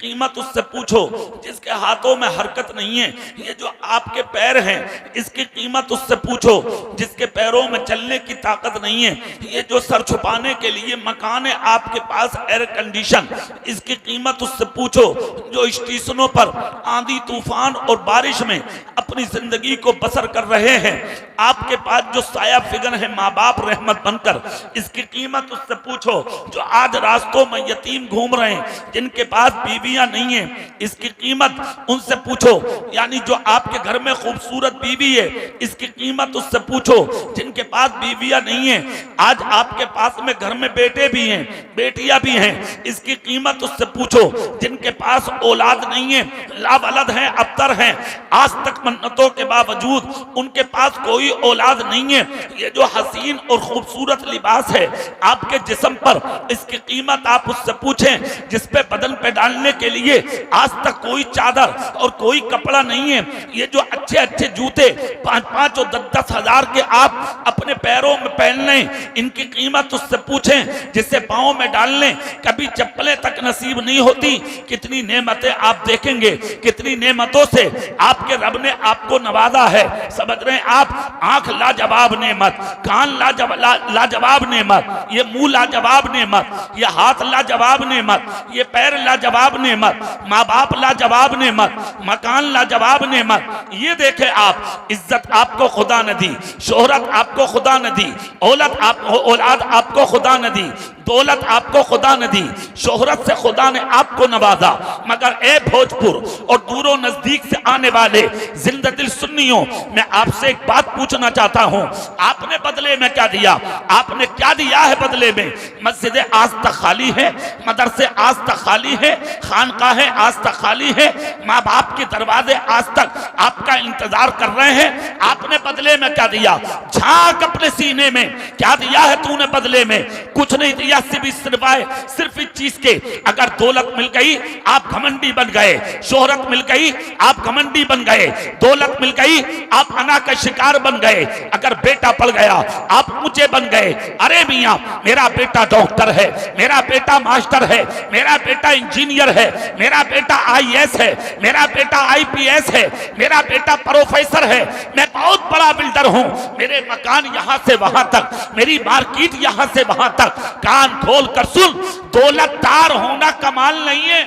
कीमत उससे पूछो जिसके हाथों में हरकत नहीं है। ये जो आपके पैर हैं इसकी कीमत उससे पूछो जिसके पैरों में चलने की ताकत नहीं है। ये जो सर छुपाने के लिए मकान है आपके पास एयर कंडीशन, इसकी कीमत उससे पूछो जो स्टेशनों पर आंधी तूफान और बारिश में अपनी जिंदगी को बसर कर रहे हैं। आपके पास जो साया फिगर है माँ बाप रहमत बनकर, इसकी कीमत उससे पूछो जो आज रास्तों में यतीम घूम रहे हैं जिनके पास बीवियां नहीं है, इसकी कीमत उनसे पूछो। यानी जो आपके घर में खूबसूरत बीवी है इसकी कीमत उससे पूछो जिनके पास बीवियां नहीं है। आज आपके पास में घर में बेटे भी हैं बेटियां भी हैं, इसकी कीमत उससे पूछो जिनके पास औलाद नहीं है, लावलद हैं अबतर हैं, आज तक मन्नतों के बावजूद उनके पास कोई औलाद नहीं है। ये जो हसीन और खूबसूरत लिबास है आपके जिस्म पर, इसकी कीमत आप उससे पूछें जिस पे बदन पे डालने के लिए आज तक कोई चादर और कोई कपड़ा नहीं है। ये जो अच्छे अच्छे जूते 5-5 और 10-10 हजार के आप अपने पैरों में पहन लें, इनकी कीमत उससे पूछें जिससे पाँव में डालने कभी चप्पलें तक नसीब नहीं होती। कितनी नेमतें आप देखेंगे, कितनी नेमतों से आपके रब ने आपको नवाजा है। समझ रहे हैं आप? आंख लाजवाब नेमत, कान लाजवाब नेमत, ये मुंह लाजवाब नेमत, ये हाथ लाजवाब नेमत, ये पैर लाजवाब नेमत, माँ बाप लाजवाब नेमत, मकान लाजवाब नेमत। ये देखे आप, इज्जत आपको खुदा ने दी, शोहरत आपको खुदा ने दी, औलाद आपको खुदा ने दी, दौलत आपको खुदा ने दी, शोहरत से खुदा ने आपको नवाजा। मगर ए भोजपुर और दूरों नजदीक से आने वाले जिंदा दिल सुन्नियों, मैं आपसे एक बात पूछना चाहता हूं, आपने बदले में क्या दिया? आपने क्या दिया है बदले में? मस्जिद आज तक खाली है, मदरसे आज तक खाली है, खानकाहें आज तक खाली है, माँ बाप के दरवाजे आज तक आपका इंतजार कर रहे हैं। आपने बदले में क्या दिया? झांक अपने सीने में, क्या दिया है तूने बदले में? कुछ नहीं दिया, सिर्फ इस चीज के, अगर दौलत मिल गई आप घमंडी बन गए, शोहरत मिल गई आप घमंडी बन गए, दौलत मिल गई आप अना का शिकार बन गए, अगर बेटा पल गया आप ऊंचे बन गए। अरे मियां, मेरा बेटा डॉक्टर है, मेरा बेटा मास्टर है, मेरा बेटा इंजीनियर है, मेरा बेटा IAS है, मेरा बेटा IPS है, मेरा बेटा प्रोफेसर है, मैं बहुत बड़ा बिल्डर हूं, मेरे मकान यहां से वहां तक, मेरी मार्केट यहां से वहां तक। कान खोल कर सुन, दौलतदार होना कमाल नहीं है।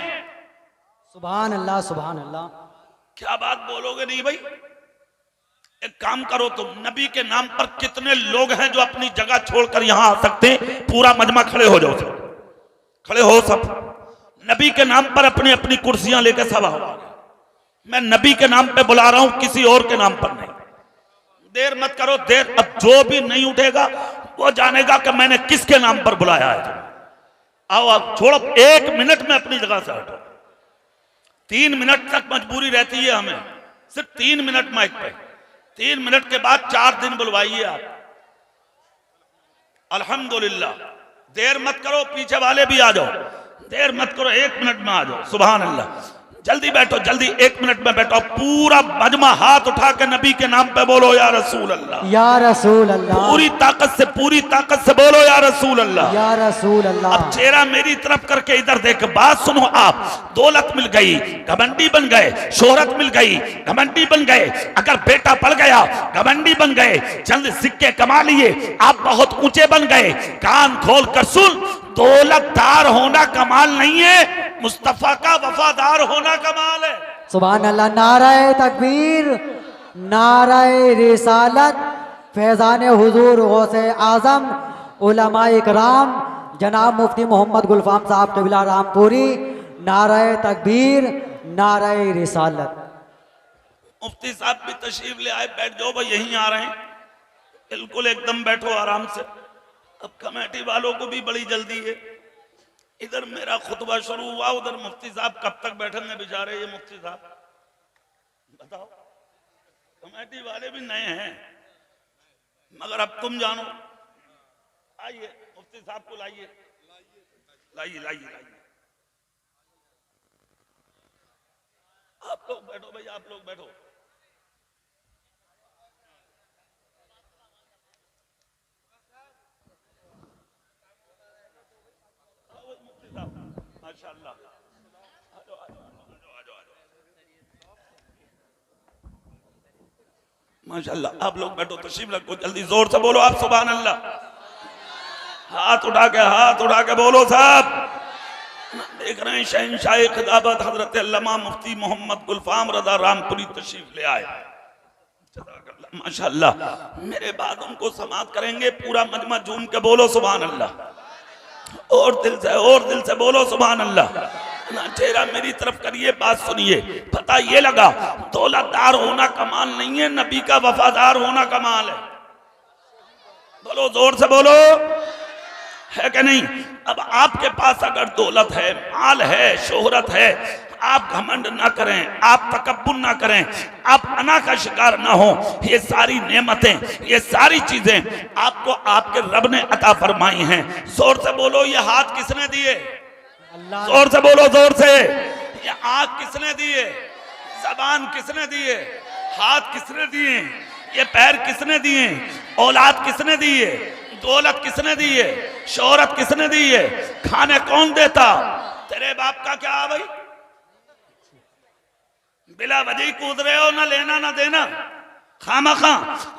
सुभान अल्लाह, सुभान अल्लाह। क्या बात बोलोगे नहीं भाई? एक काम करो तुम, नबी के नाम पर कितने लोग हैं जो अपनी जगह छोड़कर यहां आ सकते हैं? पूरा मजमा खड़े हो जाओ, सब खड़े हो, सब नबी के नाम पर अपनी अपनी कुर्सियां लेकर सब आओ। मैं नबी के नाम पे बुला रहा हूं, किसी और के नाम पर नहीं। देर मत करो, देर। अब जो भी नहीं उठेगा वो जानेगा कि मैंने किसके नाम पर बुलाया है। आओ आप, छोड़ो, 1 मिनट में अपनी जगह से हटो। 3 मिनट तक मजबूरी रहती है हमें, सिर्फ 3 मिनट माइक पे। 3 मिनट के बाद 4 दिन बुलवाइए आप। अल्हम्दुलिल्लाह, देर मत करो, पीछे वाले भी आ जाओ, देर मत करो, 1 मिनट में आ जाओ। सुभान अल्लाह, जल्दी बैठो, जल्दी 1 मिनट में बैठो। पूरा मजमा हाथ उठा के नबी के नाम पे बोलो या रसूल अल्लाह, या रसूल अल्लाह। पूरी ताकत से बोलो या रसूल अल्लाह, या रसूल अल्लाह। अब चेहरा मेरी तरफ करके इधर देख, बात सुनो आप। दौलत मिल गई, घमंडी बन गए, शोहरत मिल गई, घमंडी बन गए, अगर बेटा पड़ गया घमंडी बन गए, चंद सिक्के कमा लिए आप बहुत ऊंचे बन गए। कान खोल कर सुन, दौलतदार होना कमाल नहीं है, मुस्तफा का वफादार होना कमाल है। सुभान अल्लाह। नाराए तकबीर, नाराए रिसालत, फैजान हुजूर गौसे आजम उलमा इकराम जनाब मुफ्ती मोहम्मद गुलफाम साहब कबिला रामपुरी। नाराए तकबीर, नाराए रिसालत। मुफ्ती साहब भी तशरीफ ले आए, बैठ जाओ भाई, यहीं आ रहे हैं, बिल्कुल एकदम बैठो आराम से। अब कमेटी वालों को भी बड़ी जल्दी है, इधर मेरा खुतबा शुरू हुआ, उधर मुफ्ती साहब कब तक बैठेंगे बेचारे। ये मुफ्ती साहब बताओ, कमेटी वाले भी नए हैं, मगर अब तुम जानो। आइए मुफ्ती साहब को लाइए, लाइए लाइए लाइए। आप लोग बैठो भाई, आप लोग बैठो। माशाअल्लाह, माशाल्लाह। आप लोग बैठो, तशरीफ रखो, जल्दी जोर से बोलो आप सुभान अल्लाह। हाथ उठा के बोलो साहब। देख रहे हैं शहंशाह खिताबत हजरत अल्लामा मुफ्ती मोहम्मद गुलफाम रजा रामपुरी तशरीफ ले आए माशाल्लाह। मेरे बाद उनको समाप्त करेंगे, पूरा मजमा झूम के बोलो सुभान अल्लाह। और दिल से बोलो सुभान अल्लाह। चेहरा मेरी तरफ करिए, बात सुनिए। पता ये लगा दौलतदार होना कमाल नहीं है, नबी का वफादार होना कमाल है। बोलो जोर से बोलो, है कि नहीं? अब आपके पास अगर दौलत है, माल है, शोहरत है, आप घमंड ना करें, आप तकब्बुर ना करें, आप अना का शिकार ना हो। ये सारी नेमतें, ये सारी चीजें आपको आपके रब ने अता फरमाई हैं। जोर से बोलो, ये हाथ किसने दिए? जोर से बोलो, जोर से। ये आंख किसने दिए? जबान किसने दिए? हाथ किसने दिए? ये पैर किसने दिए? औलाद किसने दिए? दौलत किसने दी है? शोहरत किसने दी है? खाने कौन देता? तेरे बाप का क्या भाई? बिला वजह कूद रहे हो, ना लेना ना देना, खामखा।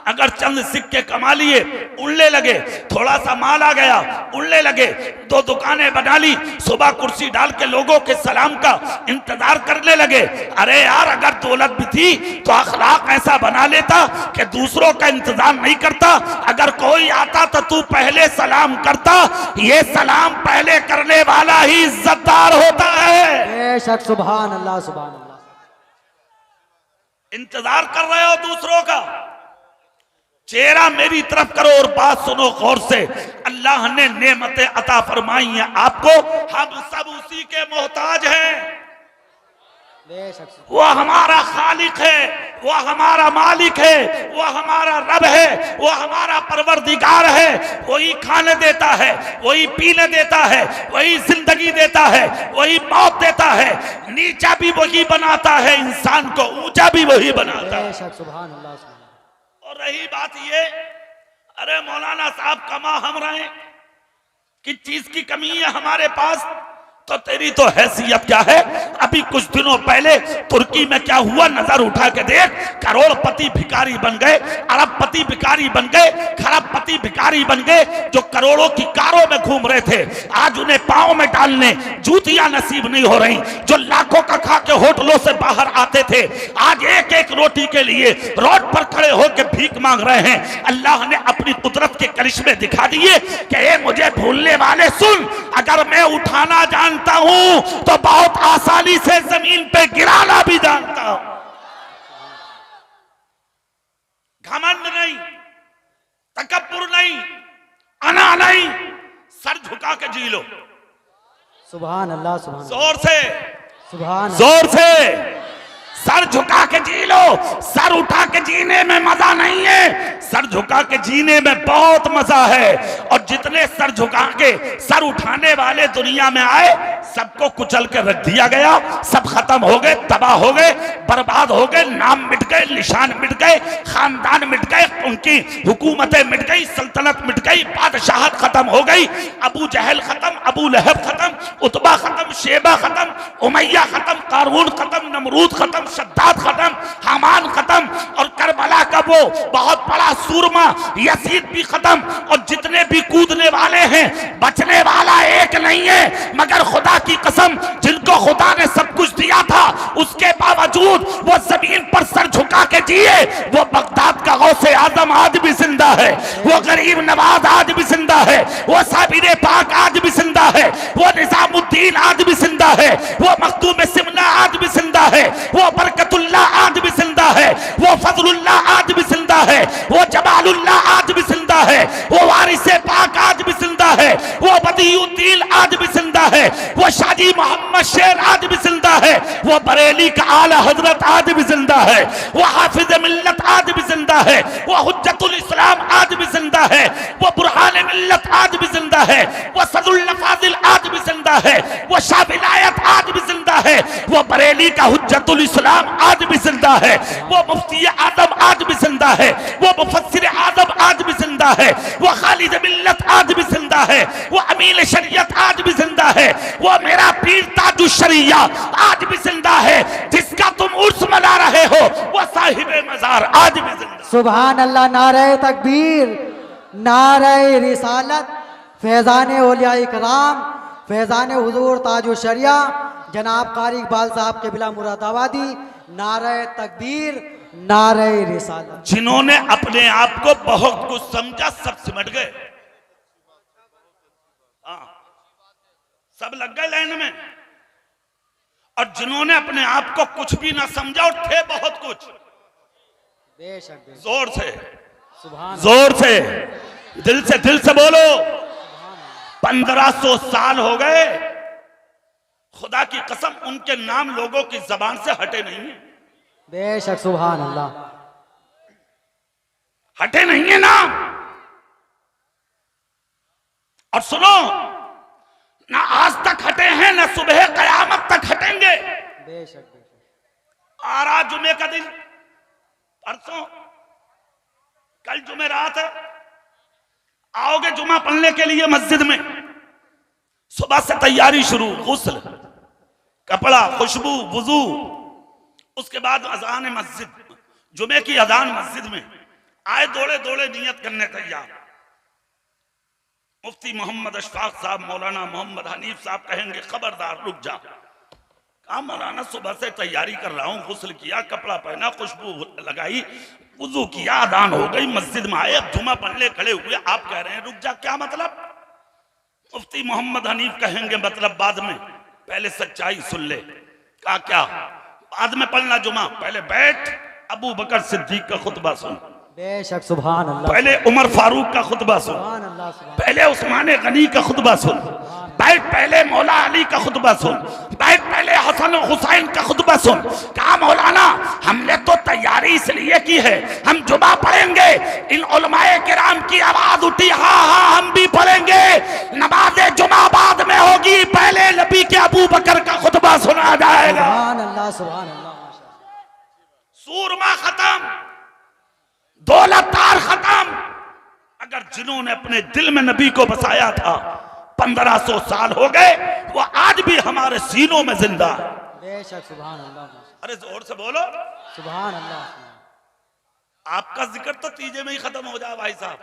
अगर चंद सिक्के कमा लिए, उड़ने लगे, थोड़ा सा माल आ गया, उड़ने लगे, 2 दुकानें बना ली, सुबह कुर्सी डाल के लोगों के सलाम का इंतजार करने लगे। अरे यार, अगर दौलत भी थी तो अखलाक ऐसा बना लेता कि दूसरों का इंतजार नहीं करता। अगर कोई आता तो तू पहले सलाम करता। ये सलाम पहले करने वाला ही इज्जतदार होता है। बेशक, सुभान अल्लाह, सुभान अल्लाह। इंतजार कर रहे हो दूसरों का, चेहरा मेरी तरफ करो और बात सुनो गौर से। अल्लाह ने नेमतें अता फरमाई हैं आपको, हम सब उसी के मोहताज हैं। वो हमारा खालिक है, वो हमारा मालिक है, वो हमारा रब है, वो हमारा परवरदिगार है। वही खाने देता है, वही पीने देता है, वही जिंदगी देता है, वही मौत देता है। नीचा भी वही बनाता है इंसान को, ऊंचा भी वही बनाता है। सुभान अल्लाह। और रही बात ये, अरे मौलाना साहब कमा हम रहे, किस चीज की कमी है हमारे पास? तो तेरी तो हैसियत क्या है? अभी कुछ दिनों पहले तुर्की में क्या हुआ, नजर उठा के देख। करोड़पति भिखारी बन गए, अरबपति भिखारी बन गए, खरबपति भिखारी बन गए। जो करोड़ों की कारों में घूम रहे थे, आज उन्हें पांव में डालने जूतियां नसीब नहीं हो रही। जो लाखों का खा के होटलों से बाहर आते थे, आज एक एक रोटी के लिए रोड पर खड़े होकर भीख मांग रहे हैं। अल्लाह ने अपनी कुदरत के करिश्मे दिखा दिए कि ये मुझे भूलने वाले सुन, अगर मैं उठाना जानता हूं तो बहुत आसानी से जमीन पे गिराना भी जानता हूं। घमंड नहीं, तकब्बुर नहीं, अना नहीं, सर झुका के जी लो। सुभान अल्लाह, सुभान जोर से, सुभान जोर से सर झुका के जी लो। सर उठा के जीने में मजा नहीं है, सर झुका के जीने में बहुत मजा है। और जितने सर झुका के सर उठाने वाले दुनिया में आए, सबको कुचल के रख दिया गया। सब खत्म हो गए, तबाह हो गए, बर्बाद हो गए, नाम मिट गए, निशान मिट गए, खानदान मिट गए, उनकी हुकूमतें मिट गई, सल्तनत मिट गई, बादशाहत खत्म हो गई। अबू जहल खत्म, अबू लहब खत्म, उतबा खत्म, शेबा खत्म, उमैया खत्म, कारून खत्म, नमरूद खत्म, शद्दाद खत्म, हामान खत्म, और करबला का वो बहुत बड़ा सूरमा यजीद भी खत्म। और जितने भी कूदने वाले हैं, बचने वाला एक नहीं है। मगर खुदा की कसम, जिनको खुदा ने सब कुछ दिया था, उसके बावजूद वो जमीन पर सर झुका के जिए। वो बगदाद का गौसे आजम आज भी जिंदा है, वो गरीब नवाज आज भी जिंदा है, वो साबिर पाक आज भी जिंदा है, वो निजामुद्दीन आज भी जिंदा है, वो मखदूम सिमना आज भी जिंदा है, वो बरकतुल्लाह आज भी जिंदा है, वो फजलुल्लाह आज भी जिंदा है, वो जमालुल्लाह आज भी जिंदा है, वो वारिसे पाक आज भी जिंदा है, वो बदीउद्दीन आज भी जिंदा है, वो शाजी मोहम्मद शेर आज भी जिंदा है, वो बरेली का आला हजरत आज भी जिंदा है, वो हाफिज मिल्लत आज भी जिंदा है, वो हुज्जतुल इस्लाम आज भी जिंदा है, वो बुरहान मिल्लत आज भी जिंदा है, वो सदुल नफाजिल आज भी जिंदा है, वो शाह विलायत आज भी जिंदा है, वो बरेली का हुज्जतुल इस्लाम आज भी जिंदा है, वो मुफ्ती आजम आज भी जिंदा है, वो मुफस्सिर आजम आज भी जिंदा है, वो खालिद मिल्लत आज भी जिंदा है, वो अमीन शरीयत आज भी जिंदा है, वो मेरा पीर ताजुल शरिया आज भी जिंदा है। जिसका तुम उर्स मना रहे हो, वो साहिब मजार आज भी जिंदा है। सुभान अल्लाह। नारे तकबीर, नारे रिसालत, फैज़ान औलिया इकराम, फैज़ान हुजूर ताजो शरिया जनाब कारी इकबाल साहब के बिला मुरादाबादी। नारे तकबीर, नारे रिसालत। जिन्होंने अपने आप को बहुत कुछ समझा सब सिमट गए। हाँ, सब लग गए लाइन में। और जिन्होंने अपने आप को कुछ भी ना समझा और थे बहुत कुछ, बेशक बेशक। जोर से, सुभान जोर से, दिल से बोलो। 1500 साल हो गए, खुदा की कसम उनके नाम लोगों की जबान से हटे नहीं है। बेशक सुभान अल्लाह। हटे नहीं है नाम। और सुनो, ना आज तक हटे हैं, ना सुबह कयामत तक हटेंगे। बेशक बेशक। आ रहा जुमे का दिन, परसों, कल जुमे रात है, आओगे जुमा पढ़ने के लिए मस्जिद में। सुबह से तैयारी शुरू, गुस्ल, कपड़ा, खुशबू, वुजू, उसके बाद अजान मस्जिद, जुमे की अजान मस्जिद में आए, दौड़े दौड़े नियत करने तैयार। मुफ्ती मोहम्मद अशफाक साहब, मौलाना मोहम्मद हनीफ साहब कहेंगे खबरदार रुक जा। कहा मौलाना सुबह से तैयारी कर रहा हूँ, गुस्ल किया, कपड़ा पहना, खुशबू लगाई, वुजू किया, अदान हो गई, मस्जिद में आए, अब जुमा पढ़ने खड़े हुए, आप कह रहे हैं रुक जा, क्या मतलब? मुफ्ती मोहम्मद हनीफ कहेंगे मतलब बाद में, पहले सच्चाई सुन ले। कहा क्या? बाद में पढ़ना जुमा, पहले बैठ, अबू बकर सिद्दीक का खुतबा सुन, बेशक सुभान अल्लाह। पहले उमर फारूक का खुतबा सुन, सुभान अल्लाह सुभान। पहले उस्मान गनी का खुतबा सुन, बैठ पहले मौला अली का खुतबा सुन, बैठ पहले हसन और हुसैन का खुतबा सुन। कहा मौलाना हमने तो तैयारी इसलिए की है, हम जुमा पढ़ेंगे। इन उलमाए किराम की आवाज उठी, हाँ हाँ हम भी पढ़ेंगे, नमाज़े जुमा बाद में होगी, पहले नबी के अबू बकर का खुतबा सुना जाएगा। सुभान अल्लाह सुभान अल्लाह। सूरमा खत्म, दौलतार खत्म। अगर जिन्होंने अपने दिल में नबी को बसाया था 1500 साल हो गए, वो आज भी हमारे सीनों में जिंदा है। बेशक सुभान अल्लाह। अरे जोर से बोलो सुभान अल्लाह। आपका जिक्र तो तीजे में ही खत्म हो जाए भाई साहब।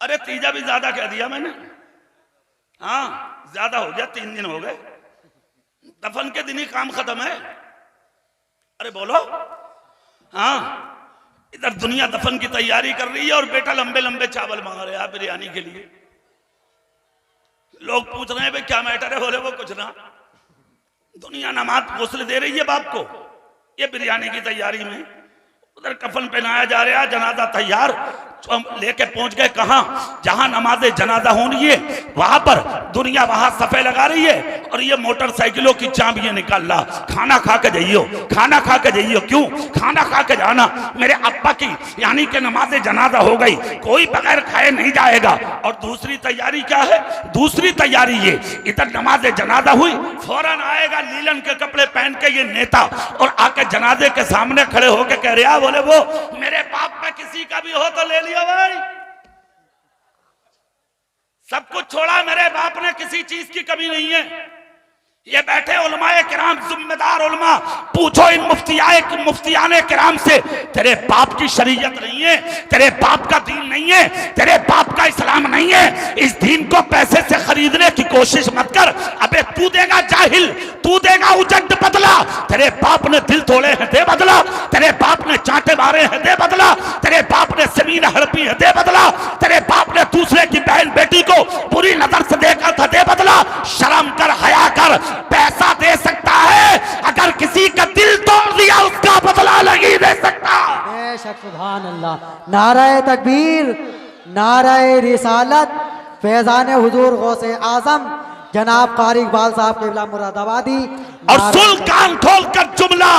अरे तीजा भी ज्यादा कह दिया मैंने, हाँ ज्यादा हो गया, 3 दिन हो गए, दफन के दिन ही काम खत्म है। अरे बोलो, हाँ इधर दुनिया दफन की तैयारी कर रही है और बेटा लंबे लंबे चावल मांग रहे हैं बिरयानी के लिए। लोग पूछ रहे हैं भाई क्या मैटर है, बोले वो कुछ ना, दुनिया नमाज गुस्ल दे रही है बाप को, ये बिरयानी की तैयारी में। उधर कफन पहनाया जा रहा है, जनाजा तैयार, लेके पहुंच गए कहां? जहां नमाज़े जनाजा होनी है वहां पर दुनिया वहां सफे लगा रही है और ये मोटरसाइकिलों की चाबियां निकाल ला, खाना खा के जाइयो, खाना खा के जाइयो। क्यों खाना खा के जाना? मेरे अब्बा की यानी कि नमाज़े जनाजा हो गई, कोई बगैर खाए नहीं जाएगा। और दूसरी तैयारी क्या है? दूसरी तैयारी ये, इधर नमाज़े जनाजा हुई, फौरन आएगा लीलन के कपड़े पहन के ये नेता और आके जनाजे के सामने खड़े होके कह रहा, बोले वो मेरे बाप में किसी का भी हो तो ले लिया भाई, सब कुछ छोड़ा, मेरे बाप ने किसी चीज की कमी नहीं है। ये बैठे उलमाए किराम, जिम्मेदार उलमा, पूछो इन मुफ्तियाने किराम से, तेरे बाप की शरीयत नहीं है, तेरे बाप का दीन नहीं है, तेरे बाप का इस्लाम नहीं है, इस दीन को पैसे से खरीदने की कोशिश मत कर। अबे तू देगा जाहिल, तू देगा उजट बदला, तेरे बाप ने दिल तोड़े हैं दे बदला, तेरे बाप ने चांटे मारे हैं दे बदला, तेरे बाप ने जमीन हड़पी है दे बदला, तेरे बाप ने दूसरे की बहन बेटी को बुरी नजर से देखा था दे बदला। शर्म कर, हया कर, पैसा दे सकता है, अगर किसी का दिल तोड़ दिया उसका बदला नहीं दे सकता। बेशक सुभान अल्लाह। नारे तकबीर, नारे रिसालत, फैज़ान हुजूर गौसे आजम जनाब कारी इकबाल साहब के बिला मुरादाबादी। और सुन, कान खोल कर जुमला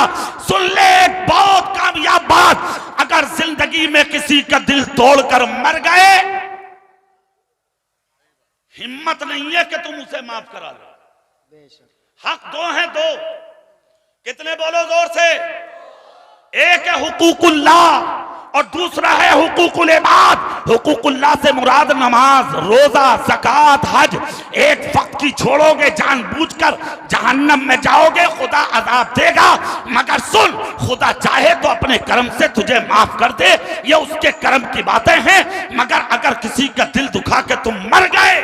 सुन ले, एक बहुत कामयाब बात, अगर जिंदगी में किसी का दिल तोड़कर मर गए, हिम्मत नहीं है कि तुम उसे माफ करा लो। हक दो हैं, दो, कितने बोलो जोर से? एक है हुकूकुल्लाह, और दूसरा है हुकूकुल इबाद। हुकूकुल्लाह से मुराद नमाज, रोजा, ज़कात, हज। एक वक्त की छोड़ोगे जानबूझकर जहन्नम में जाओगे, खुदा अजाब देगा। मगर सुन, खुदा चाहे तो अपने कर्म से तुझे माफ कर दे, ये उसके कर्म की बातें हैं। मगर अगर किसी का दिल दुखा के तुम मर गए,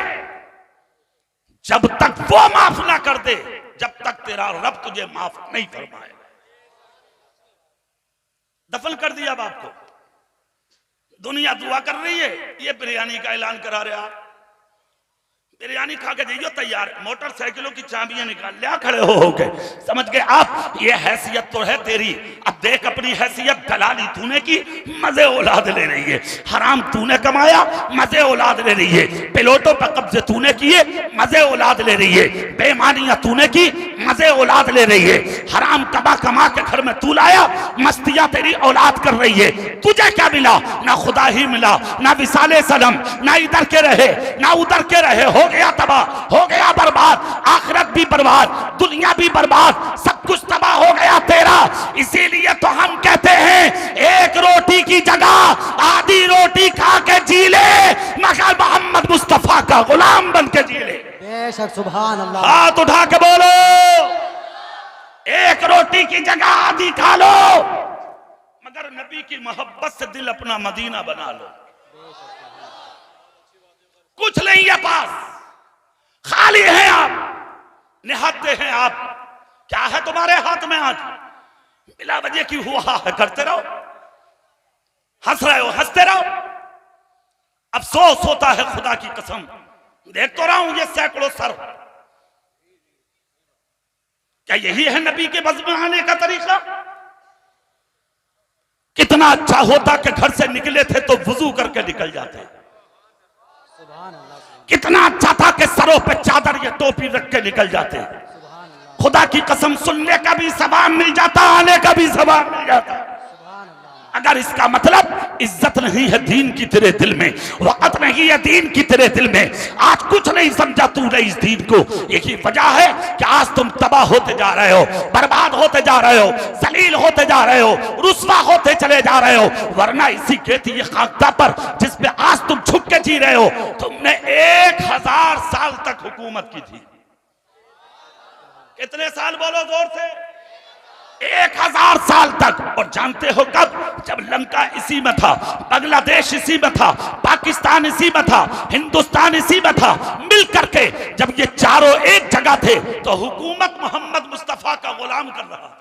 जब तक वो माफ ना कर दे, जब तक तेरा रब तुझे माफ नहीं फरमाए। दफन कर दिया बाप को, दुनिया दुआ कर रही है, ये बिरयानी का ऐलान करा रहे आप। बिरयानी खा के जाइयो तैयार, मोटरसाइकिलों की चाबियां निकाल लिया खड़े हो गए। समझ गए आप, ये हैसियत तो है तेरी। अब देख अपनी हैसियत दलाली तूने की, मजे औलाद ले रही है। हराम तूने कमाया, मजे औलाद ले रही है। पिलोटों पर कब्जे तूने किए, मजे औलाद ले रही है। बेईमानियां तूने की, मजे औलाद ले रही है। हराम कमा कमा के घर में तू लाया, मस्तियां तेरी औलाद कर रही है। तुझे क्या मिला? ना खुदा ही मिला, ना विसाले सलम, ना इधर के रहे ना उधर के रहे। हो गया तबाह, हो गया बर्बाद, आखिरत भी बर्बाद, दुनिया भी बर्बाद, सब कुछ तबाह हो गया तेरा। इसीलिए तो हम कहते हैं एक रोटी की जगह आधी रोटी खा के जी ले, मगर मोहम्मद मुस्तफा का गुलाम बन के जी ले। बेशक, सुभान अल्लाह। हाथ उठा के बोलो, एक रोटी की जगह आधी खा लो, मगर नबी की मोहब्बत से दिल अपना मदीना बना लो। कुछ नहीं है पास, खाली हैं आप, निहत्ते हैं आप। क्या है तुम्हारे हाथ में आज? बिला वजह की हुआ है करते रहो, हंस रहे हो हंसते रहो। अफसोस होता है खुदा की कसम, देख तो रहा हूं ये सैकड़ों सर। क्या यही है नबी के बज़्म में आने का तरीका? कितना अच्छा होता कि घर से निकले थे तो वुजू करके निकल जाते। कितना अच्छा था कि सरों पे चादर या टोपी रख के निकल जाते। खुदा की कसम, सुनने का भी सवाब मिल जाता, आने का भी सवाब मिल जाता। अगर इसका मतलब इज्जत नहीं है दीन की तेरे दिल में, वक़्त नहीं है दीन की तेरे दिल में, आज कुछ नहीं समझा तूने इस दीन को, यही वजह है कि आज तुम तबाह होते जा रहे हो, बर्बाद होते जा रहे हो, जलील होते जा रहे हो, रुस्वा होते चले जा रहे हो। वरना इसी कहती ये खाकदा पर जिसपे आज तुम छुप के जी रहे हो, तुमने 1000 साल तक हुकूमत की थी। कितने साल बोलो जोर से? 1000 साल तक। और जानते हो कब? जब लंका इसी में था, बांग्लादेश इसी में था, पाकिस्तान इसी में था, हिंदुस्तान इसी में था, मिल करके जब ये चारों एक जगह थे तो हुकूमत मोहम्मद मुस्तफा का गुलाम कर रहा।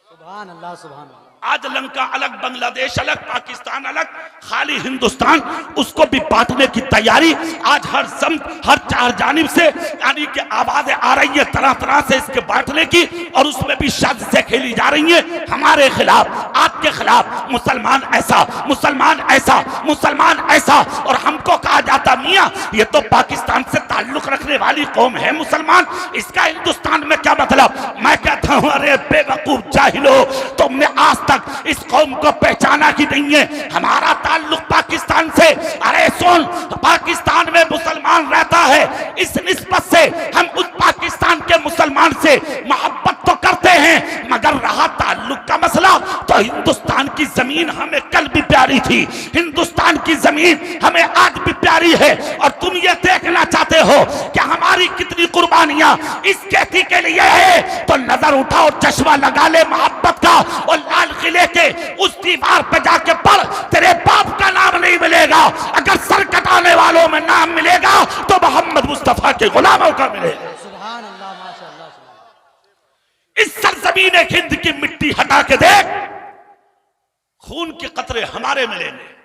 सुभान अल्लाह, सुभान अल्लाह। आज लंका अलग, बांग्लादेश अलग, पाकिस्तान अलग, खाली हिंदुस्तान, उसको भी बांटने की तैयारी आज हर चार जानिब से यानी कि आवाजें आ रही है तरह तरह से इसके बांटने की, और उसमें भी साजिशें खेली जा रही हैं हमारे खिलाफ, आपके खिलाफ। मुसलमान ऐसा, मुसलमान ऐसा, मुसलमान ऐसा, और हमको कहा जाता मियाँ ये तो पाकिस्तान से ताल्लुक रखने वाली कौम है मुसलमान, इसका हिंदुस्तान में क्या मतलब? मैं कहता हूँ अरे बेवकूफ जाहिलो, तुमने आज तक इस कौम को पहचाना कि नहीं है? हमारा ताल्लुक पाकिस्तान से। अरे सुन, पाकिस्तान में मुसलमान रहता है, इस निस्बत से हम उस पाकिस्तान के मुसलमान से मोहब्बत तो करते हैं, मगर रहा ताल्लुक का मसला तो हिंदुस्तान की जमीन हमें कल भी प्यारी थी, हिंदुस्तान की जमीन हमें आज भी प्यारी है। और तुम ये देखना चाहते हो कि हमारी कितनी कुर्बानियां इस खेती के लिए है, तो नजर उठाओ, चश्मा लगा ले मोहब्बत का, और लाल किले के उस दीवार पे जाके पढ़, तेरे बाप का नाम नहीं मिलेगा। अगर सर कटाने वालों में नाम मिलेगा तो मोहम्मद मुस्तफा के गुलामों का मिलेगा। सुभान अल्लाह, माशाअल्लाह, सुभान। इस सरजमीन हिंद की मिट्टी हटा के देख, खून के कतरे हमारे मिलेंगे।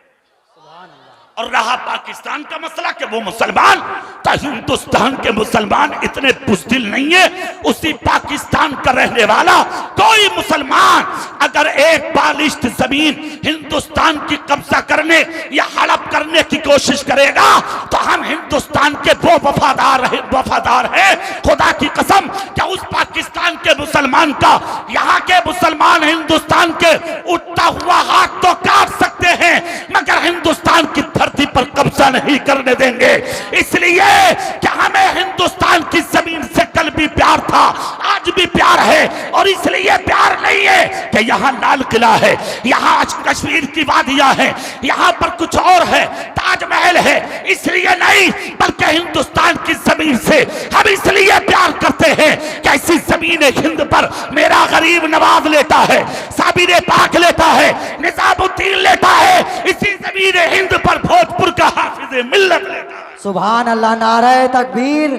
और रहा पाकिस्तान का मसला कि वो मुसलमान, तो हिंदुस्तान के मुसलमान इतने बुज़दिल नहीं है। उसी पाकिस्तान का रहने वाला कोई मुसलमान अगर एक बालिश्त जमीन हिंदुस्तान की कब्जा करने या हड़प करने की कोशिश करेगा तो हम हिंदुस्तान के वो वफादार हैं खुदा की कसम, क्या उस पाकिस्तान के मुसलमान का यहाँ के मुसलमान हिंदुस्तान के उठता हुआ हाथ तो काट सकते हैं, मगर हिंदुस्तान की धरती पर कब्जा नहीं करने देंगे। इसलिए कि हमें हिंदुस्तान की जमीन से कल भी प्यार था, आज आज भी प्यार है। और इसलिए प्यार नहीं है कि यहाँ लाल किला है, यहाँ आज कश्मीर की वादियां है, यहाँ पर कुछ और है, ताजमहल है, इसलिए नहीं, बल्कि हिंदुस्तान की जमीन से हम इसलिए प्यार करते हैं कि ऐसी जमीन हिंद पर मेरा गरीब नवाज लेता है, साबिर पाक लेता है, निजामुद्दीन लेता है, इसी जमीन हिंद पर भोजपुर का हाफिज मिल्लत लेता है। सुभान अल्लाह, नारे तकबीर,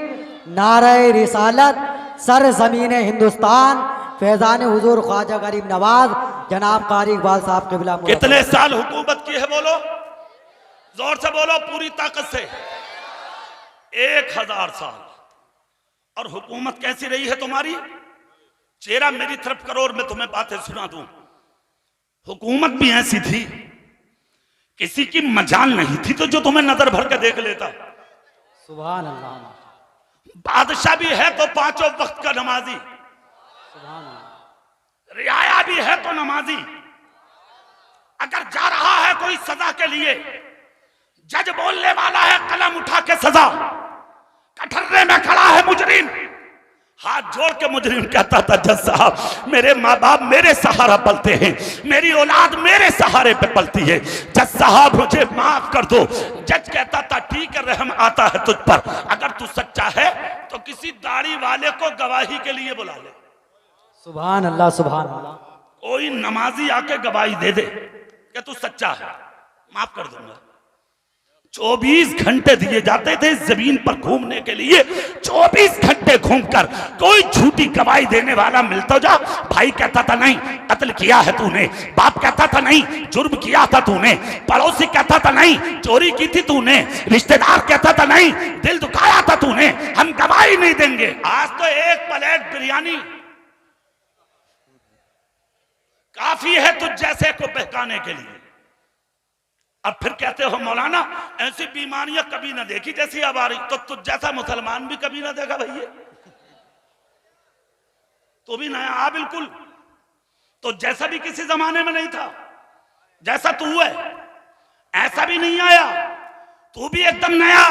नारे रिसालत, सर जमीन हिंदुस्तान, फैजान हुजूर ख्वाजा गरीब नवाज जनाब कारी इकबाल साहब के बिला। कितने साल हुकूमत की है? बोलो, जोर से बोलो, पूरी ताकत से। 1000 साल। और हुकूमत कैसी रही है तुम्हारी? चेहरा मेरी तरफ करो और मैं तुम्हें बातें सुना दूं। हुकूमत भी ऐसी थी, किसी की मजाल नहीं थी तो जो तुम्हें नजर भर के देख लेता। सुभान अल्लाह। बादशाह भी है तो 5 वक्त का नमाजी, सुभान अल्लाह। रियाया भी है तो नमाजी। अगर जा रहा है कोई सजा के लिए, जज बोलने वाला है कलम उठा के सजा, कटहरे में खड़ा है मुजरिम, हाथ जोड़ के मुजरिम कहता था जज साहब मेरे माँ बाप मेरे सहारा पलते हैं, मेरी औलाद मेरे सहारे पे पलती है, जज साहब मुझे माफ कर दो। जज कहता था ठीक है, रहम आता है तुझ पर, अगर तू सच्चा है तो किसी दाढ़ी वाले को गवाही के लिए बुला ले। सुभान अल्लाह, सुभान अल्लाह। कोई नमाजी आके गवाही दे दे कि तू सच्चा है, माफ कर दूंगा। 24 घंटे दिए जाते थे जमीन पर घूमने के लिए। 24 घंटे घूमकर कोई झूठी गवाही देने वाला मिलता जा। भाई कहता था नहीं कत्ल किया है तूने, बाप कहता था नहीं जुर्म किया था तूने, पड़ोसी कहता था नहीं चोरी की थी तूने, रिश्तेदार कहता था नहीं दिल दुखाया था तूने, हम गवाही नहीं देंगे। आज तो एक प्लेट बिरयानी काफी है तुझ जैसे को बहकाने के लिए। अब फिर कहते हो मौलाना ऐसी बीमारियां कभी ना देखी जैसी अब आ रही, तो तुझ जैसा मुसलमान भी कभी ना देखा भैया, तो भी नया आ बिल्कुल, तो जैसा भी किसी जमाने में नहीं था, जैसा तू है ऐसा भी नहीं आया, तू भी एकदम नया।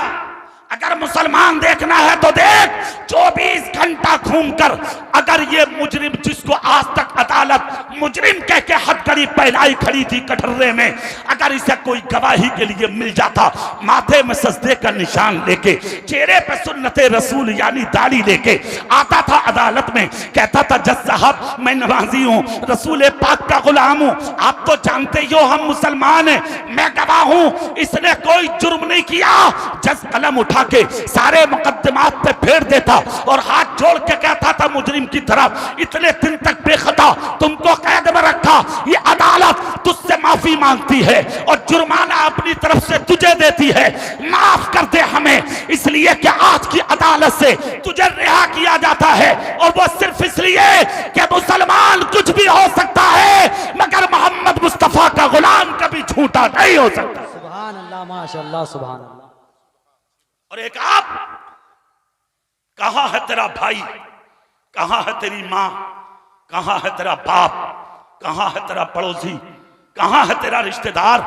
अगर मुसलमान देखना है तो देख, 24 घंटा घूमकर अगर ये मुजरिम जिसको आज तक अदालत मुजरिम कह के हथकड़ी पहनाई खड़ी थी कटहरे में, अगर इसे कोई गवाही के लिए मिल जाता, माथे में सजदे का निशान लेके, चेहरे पे सुन्नते रसूल यानी दाढ़ी लेके आता था अदालत में, कहता था जज साहब मैं नमाजी हूँ, रसूल पाक का गुलाम हूँ, आप तो जानते ही हो हम मुसलमान हैं, मैं गवाह हूँ इसने कोई जुर्म नहीं किया। जज कलम उठा के सारे मुकद्दमात पे फेर देता और हाथ जोड़ के कहता था मुजरिम की तरफ, इतने दिन तक बेखता तुमको कैद में रखा, ये अदालत तुझसे माफी मांगती है और जुर्माना अपनी तरफ से तुझे देती है, माफ कर दे हमें, इसलिए कि आज की अदालत से तुझे रिहा किया जाता है, और वो सिर्फ इसलिए कि मुसलमान कुछ भी हो सकता है मगर मोहम्मद मुस्तफा का गुलाम कभी झूठा नहीं हो सकता। सुभान अल्लाह, माशाअल्लाह, सुभान अल्लाह। और एक आप, कहां है तेरा भाई, कहां है तेरी मां, कहां है तेरा बाप, कहां है तेरा पड़ोसी, कहां है तेरा रिश्तेदार?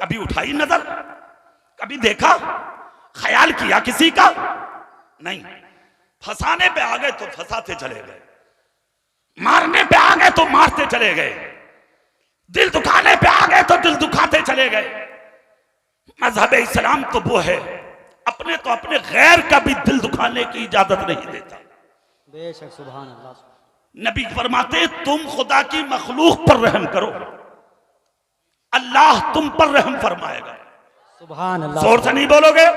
कभी उठाई नजर, कभी देखा, ख्याल किया किसी का? नहीं। फंसाने पे आ गए तो फंसाते चले गए, मारने पे आ गए तो मारते चले गए, दिल दुखाने पे आ गए तो दिल दुखाते चले गए। मजहब इस्लाम तो वो है अपने तो अपने गैर का भी दिल दुखाने की इजाजत नहीं देता। बेशक, सुभान अल्लाह। नबी फरमाते तुम खुदा की मखलूक पर रहम करो, अल्लाह तुम पर रहम फरमाएगा। सुभान अल्लाह। जोर से नहीं बोलोगे,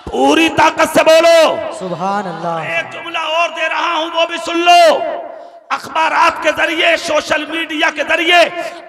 पूरी ताकत से बोलो। सुभान अल्लाह। एक जुमला और दे रहा हूं वो भी सुन लो। अखबारात के जरिए, सोशल मीडिया के जरिए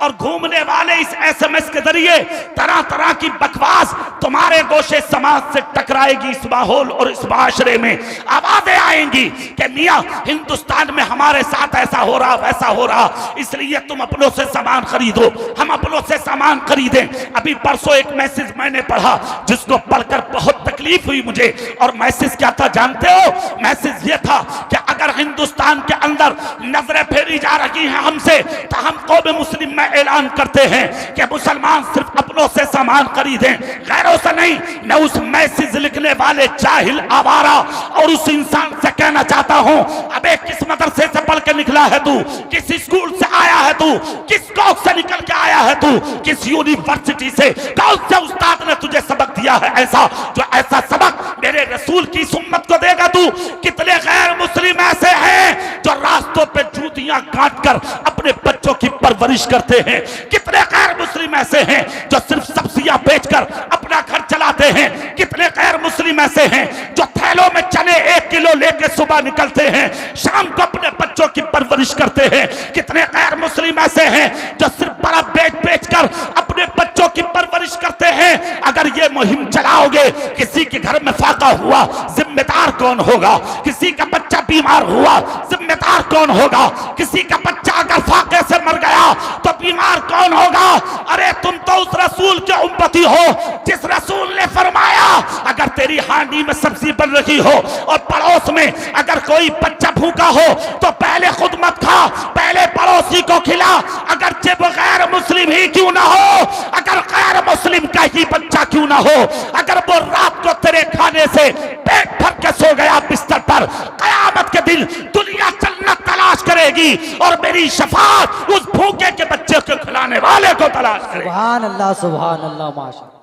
और घूमने वाले इस SMS के जरिए तरह तरह की बकवास तुम्हारे गोशे समाज से टकराएगी। इस माहौल और इस माशरे में आवाजें आएंगी कि मियाँ हिंदुस्तान में हमारे साथ ऐसा हो रहा वैसा हो रहा, इसलिए तुम अपनों से सामान खरीदो, हम अपनों से सामान खरीदें। अभी परसों एक मैसेज मैंने पढ़ा जिसको पढ़कर बहुत तकलीफ हुई मुझे, और मैसेज क्या था जानते हो? मैसेज ये था कि अगर हिंदुस्तान के अंदर नजरें फेरी जा रही हैं हमसे, तो हम कौम मुस्लिम में ऐलान करते हैं कि मुसलमान सिर्फ अपनों से सामान खरीदें, गैरों से नहीं। मैं उस मैसेज लिखने वाले जाहिल आवारा और उस इंसान से कहना चाहता हूं, अबे किस मदरसे से पढ़ के निकला है तू, किस स्कूल से आया है तू, किस कॉलेज से निकल के आया है तू, किस यूनिवर्सिटी से, कौन से उस्ताद ने तुझे सबक दिया है ऐसा, जो ऐसा सबक मेरे रसूल की सुन्नत को देगा तू। कितने गैर मुस्लिम ऐसे हैं जो रास्तों पे जूतियां काट कर अपने बच्चों की परवरिश करते हैं। कितने गैर मुस्लिम ऐसे हैं जो सिर्फ सब्जियां बेचकर अपना घर चलाते हैं। कितने गैर मुस्लिम ऐसे हैं जो थैलों में चने 1 किलो लेके सुबह निकलते हैं, शाम को अपने बच्चों की परवरिश करते हैं। कितने गैर मुस्लिम ऐसे हैं जो सिर्फ बर्फ बेच कर अपने बच्चों की परवरिश करते हैं। अगर ये मुहिम चलाओगे, किसी के घर में फाका हुआ जिम्मेदार कौन होगा? किसी का बच्चा बीमार हुआ जिम्मेदार कौन होगा? किसी का बच्चा अगर फाके से मर गया तो बीमार कौन होगा? अरे तुम तो उस रसूल के उम्मती हो जिस रसूल ने फरमाया, अगर तेरी हांडी में सब्जी बन रही हो और पड़ोस में अगर कोई बच्चा भूखा हो तो पहले खुद मत खा, पहले पड़ोसी को खिला। अगर वो गैर मुस्लिम ही क्यों ना हो, अगर गैर मुस्लिम का ही बच्चा क्यों ना हो, अगर वो रात को तेरे खाने से पेट भर के सो गया बिस्तर पर, कयामत के दिन दुनिया जन्नत तलाश करेगी और मेरी शफाअत उस भूखे के बच्चे को खिलाने वाले को तलाश करेगी। सुभान अल्लाह, सुभान अल्लाह, माशाअल्लाह।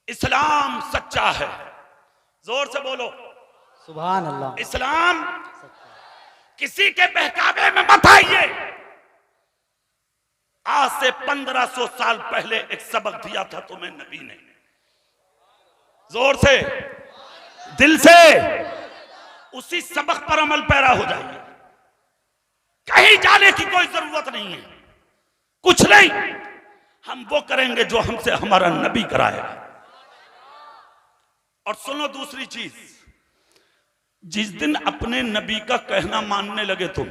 इस्लाम सच्चा है, जोर से बोलो सुभान अल्लाह। इस्लाम किसी के बहकावे में मत आइए। आज से 1500 साल पहले एक सबक दिया था तुम्हें नबी ने, जोर से दिल से उसी सबक पर अमल पैरा हो जाइए। कहीं जाने की कोई जरूरत नहीं है, कुछ नहीं, हम वो करेंगे जो हमसे हमारा नबी कराएगा। और सुनो दूसरी चीज, जिस दिन अपने नबी का कहना मानने लगे तुम,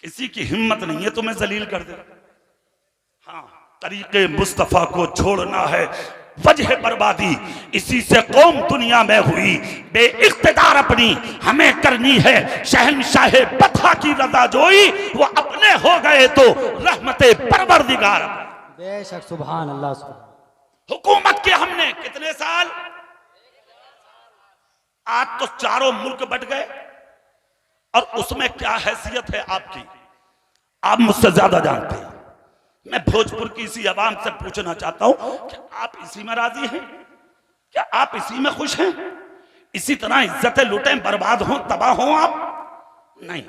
किसी की हिम्मत नहीं है तुम्हें जलील कर दे। हाँ, तरीके मुस्तफा को छोड़ना है वजह बर्बादी, इसी से कौम दुनिया में हुई बेइख्तिदार, अपनी हमें करनी है शहनशाह बता की रजा जोई, वो अपने हो गए तो रहमते परवरदिगार। बेशक, सुभान अल्लाह। हुकूमत के हमने कितने साल, आज तो चारों मुल्क बट गए, और उसमें क्या हैसियत है आपकी, आप मुझसे ज्यादा जानते हैं। मैं भोजपुर की इसी आवाम से पूछना चाहता हूं कि आप इसी में राजी हैं? क्या आप इसी में खुश हैं? इसी तरह इज्जतें लुटें, बर्बाद हों, तबाह हों आप? नहीं।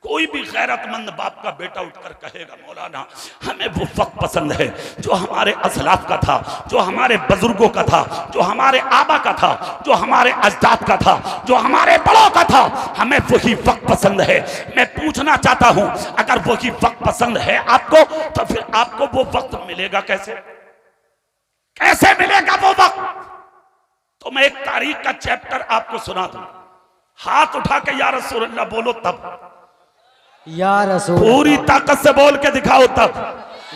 कोई भी गैरतमंद बाप का बेटा उठकर कहेगा मौलाना हमें वो वक्त पसंद है जो हमारे असलाफ का था, जो हमारे बुजुर्गों का था, जो हमारे आबा का था, जो हमारे अजदाद का था, जो हमारे बड़ों का था, हमें वही वक्त पसंद है। मैं पूछना चाहता हूं, अगर वही वक्त पसंद है आपको, तो फिर आपको वो वक्त मिलेगा कैसे? कैसे मिलेगा वो वक्त? तो मैं एक तारीख का चैप्टर आपको सुना दूं, हाथ उठा के या रसूल अल्लाह बोलो तब, या रसूल, पूरी ताकत से बोल के दिखाओ तब।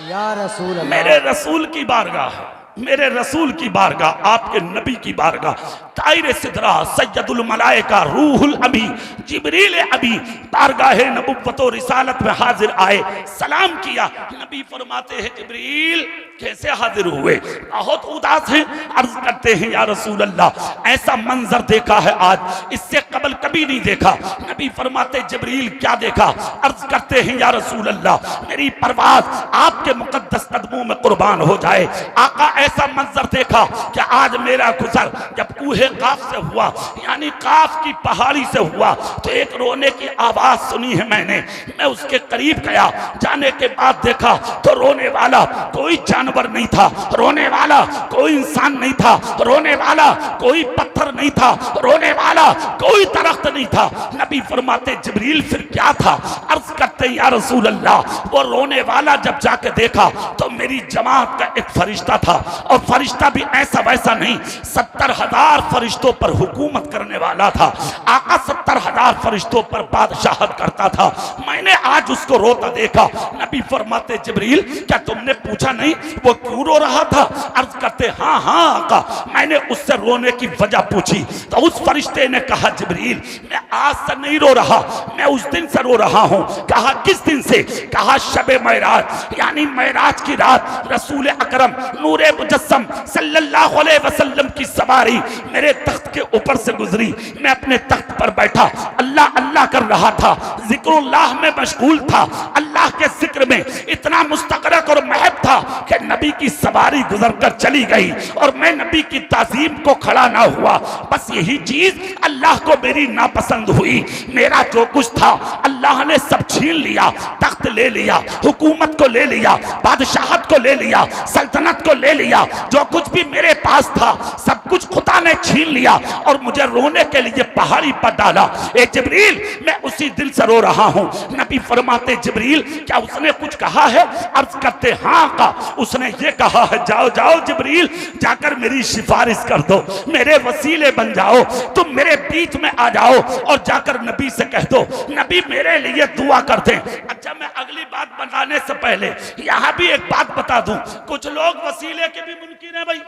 या रसूल अल्लाह। मेरे रसूल की बारगाह है, मेरे रसूल की बारगाह, आपके नबी की बारगाह, ताइर सिदरा सैयदुल मलाइका रूहुल अमी जिब्रील अभी बारगाह नबुव्वत और रिसालत में हाजिर आए, सलाम किया। नबी फरमाते हैं जिब्रील कैसे हाजिर हुए? बहुत उदास हैं। अर्ज करते हैं या रसूल अल्लाह ऐसा मंजर देखा है आज, इससे कबल कभी नहीं देखा। नबी फरमाते जिब्रील क्या देखा? अर्ज करते हैं या रसूल अल्लाह मेरी परवाज़ आपके मुकद्दस कदमों में कुर्बान हो जाए। आका ऐसा मंजर देखा कि आज मेरा गुजर जब कूहे काफ से हुआ, यानी काफ की पहाड़ी से हुआ, तो एक रोने की आवाज सुनी है मैंने। मैं उसके करीब गया, जाने के बाद देखा तो रोने वाला कोई जानवर नहीं था, रोने वाला कोई इंसान नहीं था, रोने वाला कोई पत्थर नहीं था, रोने वाला कोई दरख्त नहीं था। नबी फरमाते जिब्रील फिर क्या था? अर्ज करते या रसूल अल्लाह वो रोने वाला जब जाके देखा तो मेरी जमात का एक फरिश्ता था, और फरिश्ता भी ऐसा वैसा नहीं, 70,000 फरिश्तों पर हुकूमत करने वाला था। आका 70,000 1000 फरिश्तों पर बादशाहत करता था। मैंने आज उसको रोता देखा। नबी फरमाते जिब्रील क्या तुमने पूछा नहीं वो क्यों रो रहा था? अर्ज करते हाँ हाँ आका, मैंने उससे रोने की वजह पूछी तो उस फरिश्ते ने कहा जिब्रील मैं आज से नहीं रो रहा, मैं उस दिन से रो रहा हूं। कहा किस दिन से? कहा शबे मेराज, यानी मेराज की रात रसूल अकरम नूरे मुजस्सम सल्लल्लाहु अलैहि वसल्लम की सवारी मेरे तख्त के ऊपर से गुजरी। मैं अपने तख्त पर बैठा अल्लाह अल्लाह कर रहा था, जिक्रुल्लाह में मशगूल था, अल्लाह के जिक्र में इतना मुस्तगरक और महब था कि नबी की सवारी गुजर कर चली गई और मैं नबी की ताजीम को खड़ा ना हुआ। बस यही चीज अल्लाह को मेरी नापसंद हुई। मेरा जो कुछ था अल्लाह ने सब छीन लिया, तख्त ले लिया, हुकूमत को ले लिया, बादशाहत को ले लिया, सल्तनत को ले लिया, जो कुछ भी मेरे पास था सब कुछ खुदा ने छीन लिया और मुझे रोने के लिए पहाड़ी पर डाला। ए जिब्रील मैं उसी दिल से रो रहा हूं। नबी फरमाते जिब्रील क्या उसने कुछ कहा है? अर्ज करते हाँ का, उसने ये कहा है जाओ जाओ जिब्रील जाकर मेरी सिफारिश कर दो, मेरे वसीले बन जाओ, तुम मेरे बीच में आ जाओ और जाकर नबी से कह दो नबी मेरे लिए दुआ कर दें। अच्छा मैं अगली बात बताने से पहले यहां भी एक बात बता दूं, कुछ लोग वसीले के भी मुनकिर हैं भाई।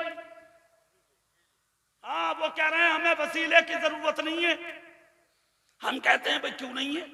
हाँ वो कह रहे हैं हमें वसीले की जरूरत नहीं है। हम कहते हैं भाई क्यों नहीं है?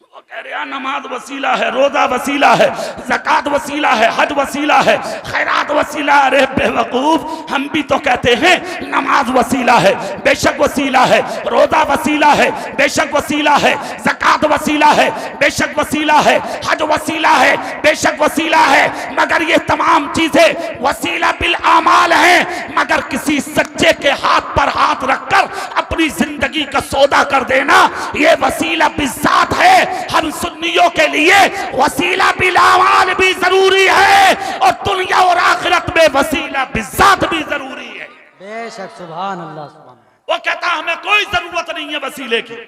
वो कह रहे हैं नमाज वसीला है, रोजा वसीला है, ज़कात वसीला है, हज वसीला है, खैरात वसीला। अरे बेवकूफ हम भी तो कहते हैं नमाज वसीला है, बेशक वसीला है, रोजा वसीला है, बेशक वसीला है, ज़कात वसीला है, बेशक वसीला है, हज वसीला है, बेशक वसीला है, मगर ये तमाम चीजें वसीला बिल आमाल हैं। मगर किसी सच्चे के हाथ पर हाथ रखकर अपनी जिंदगी का सौदा कर देना ये वसीला बिज़ात है। हम सुन्नियों के लिए वसीला बिल आमाल भी जरूरी है और दुनिया और आखिरत में वसीला बिज़ात भी जरूरी है। बेशक सुभान अल्लाह सुभान। वो कहता हमें कोई जरूरत नहीं है वसीले की।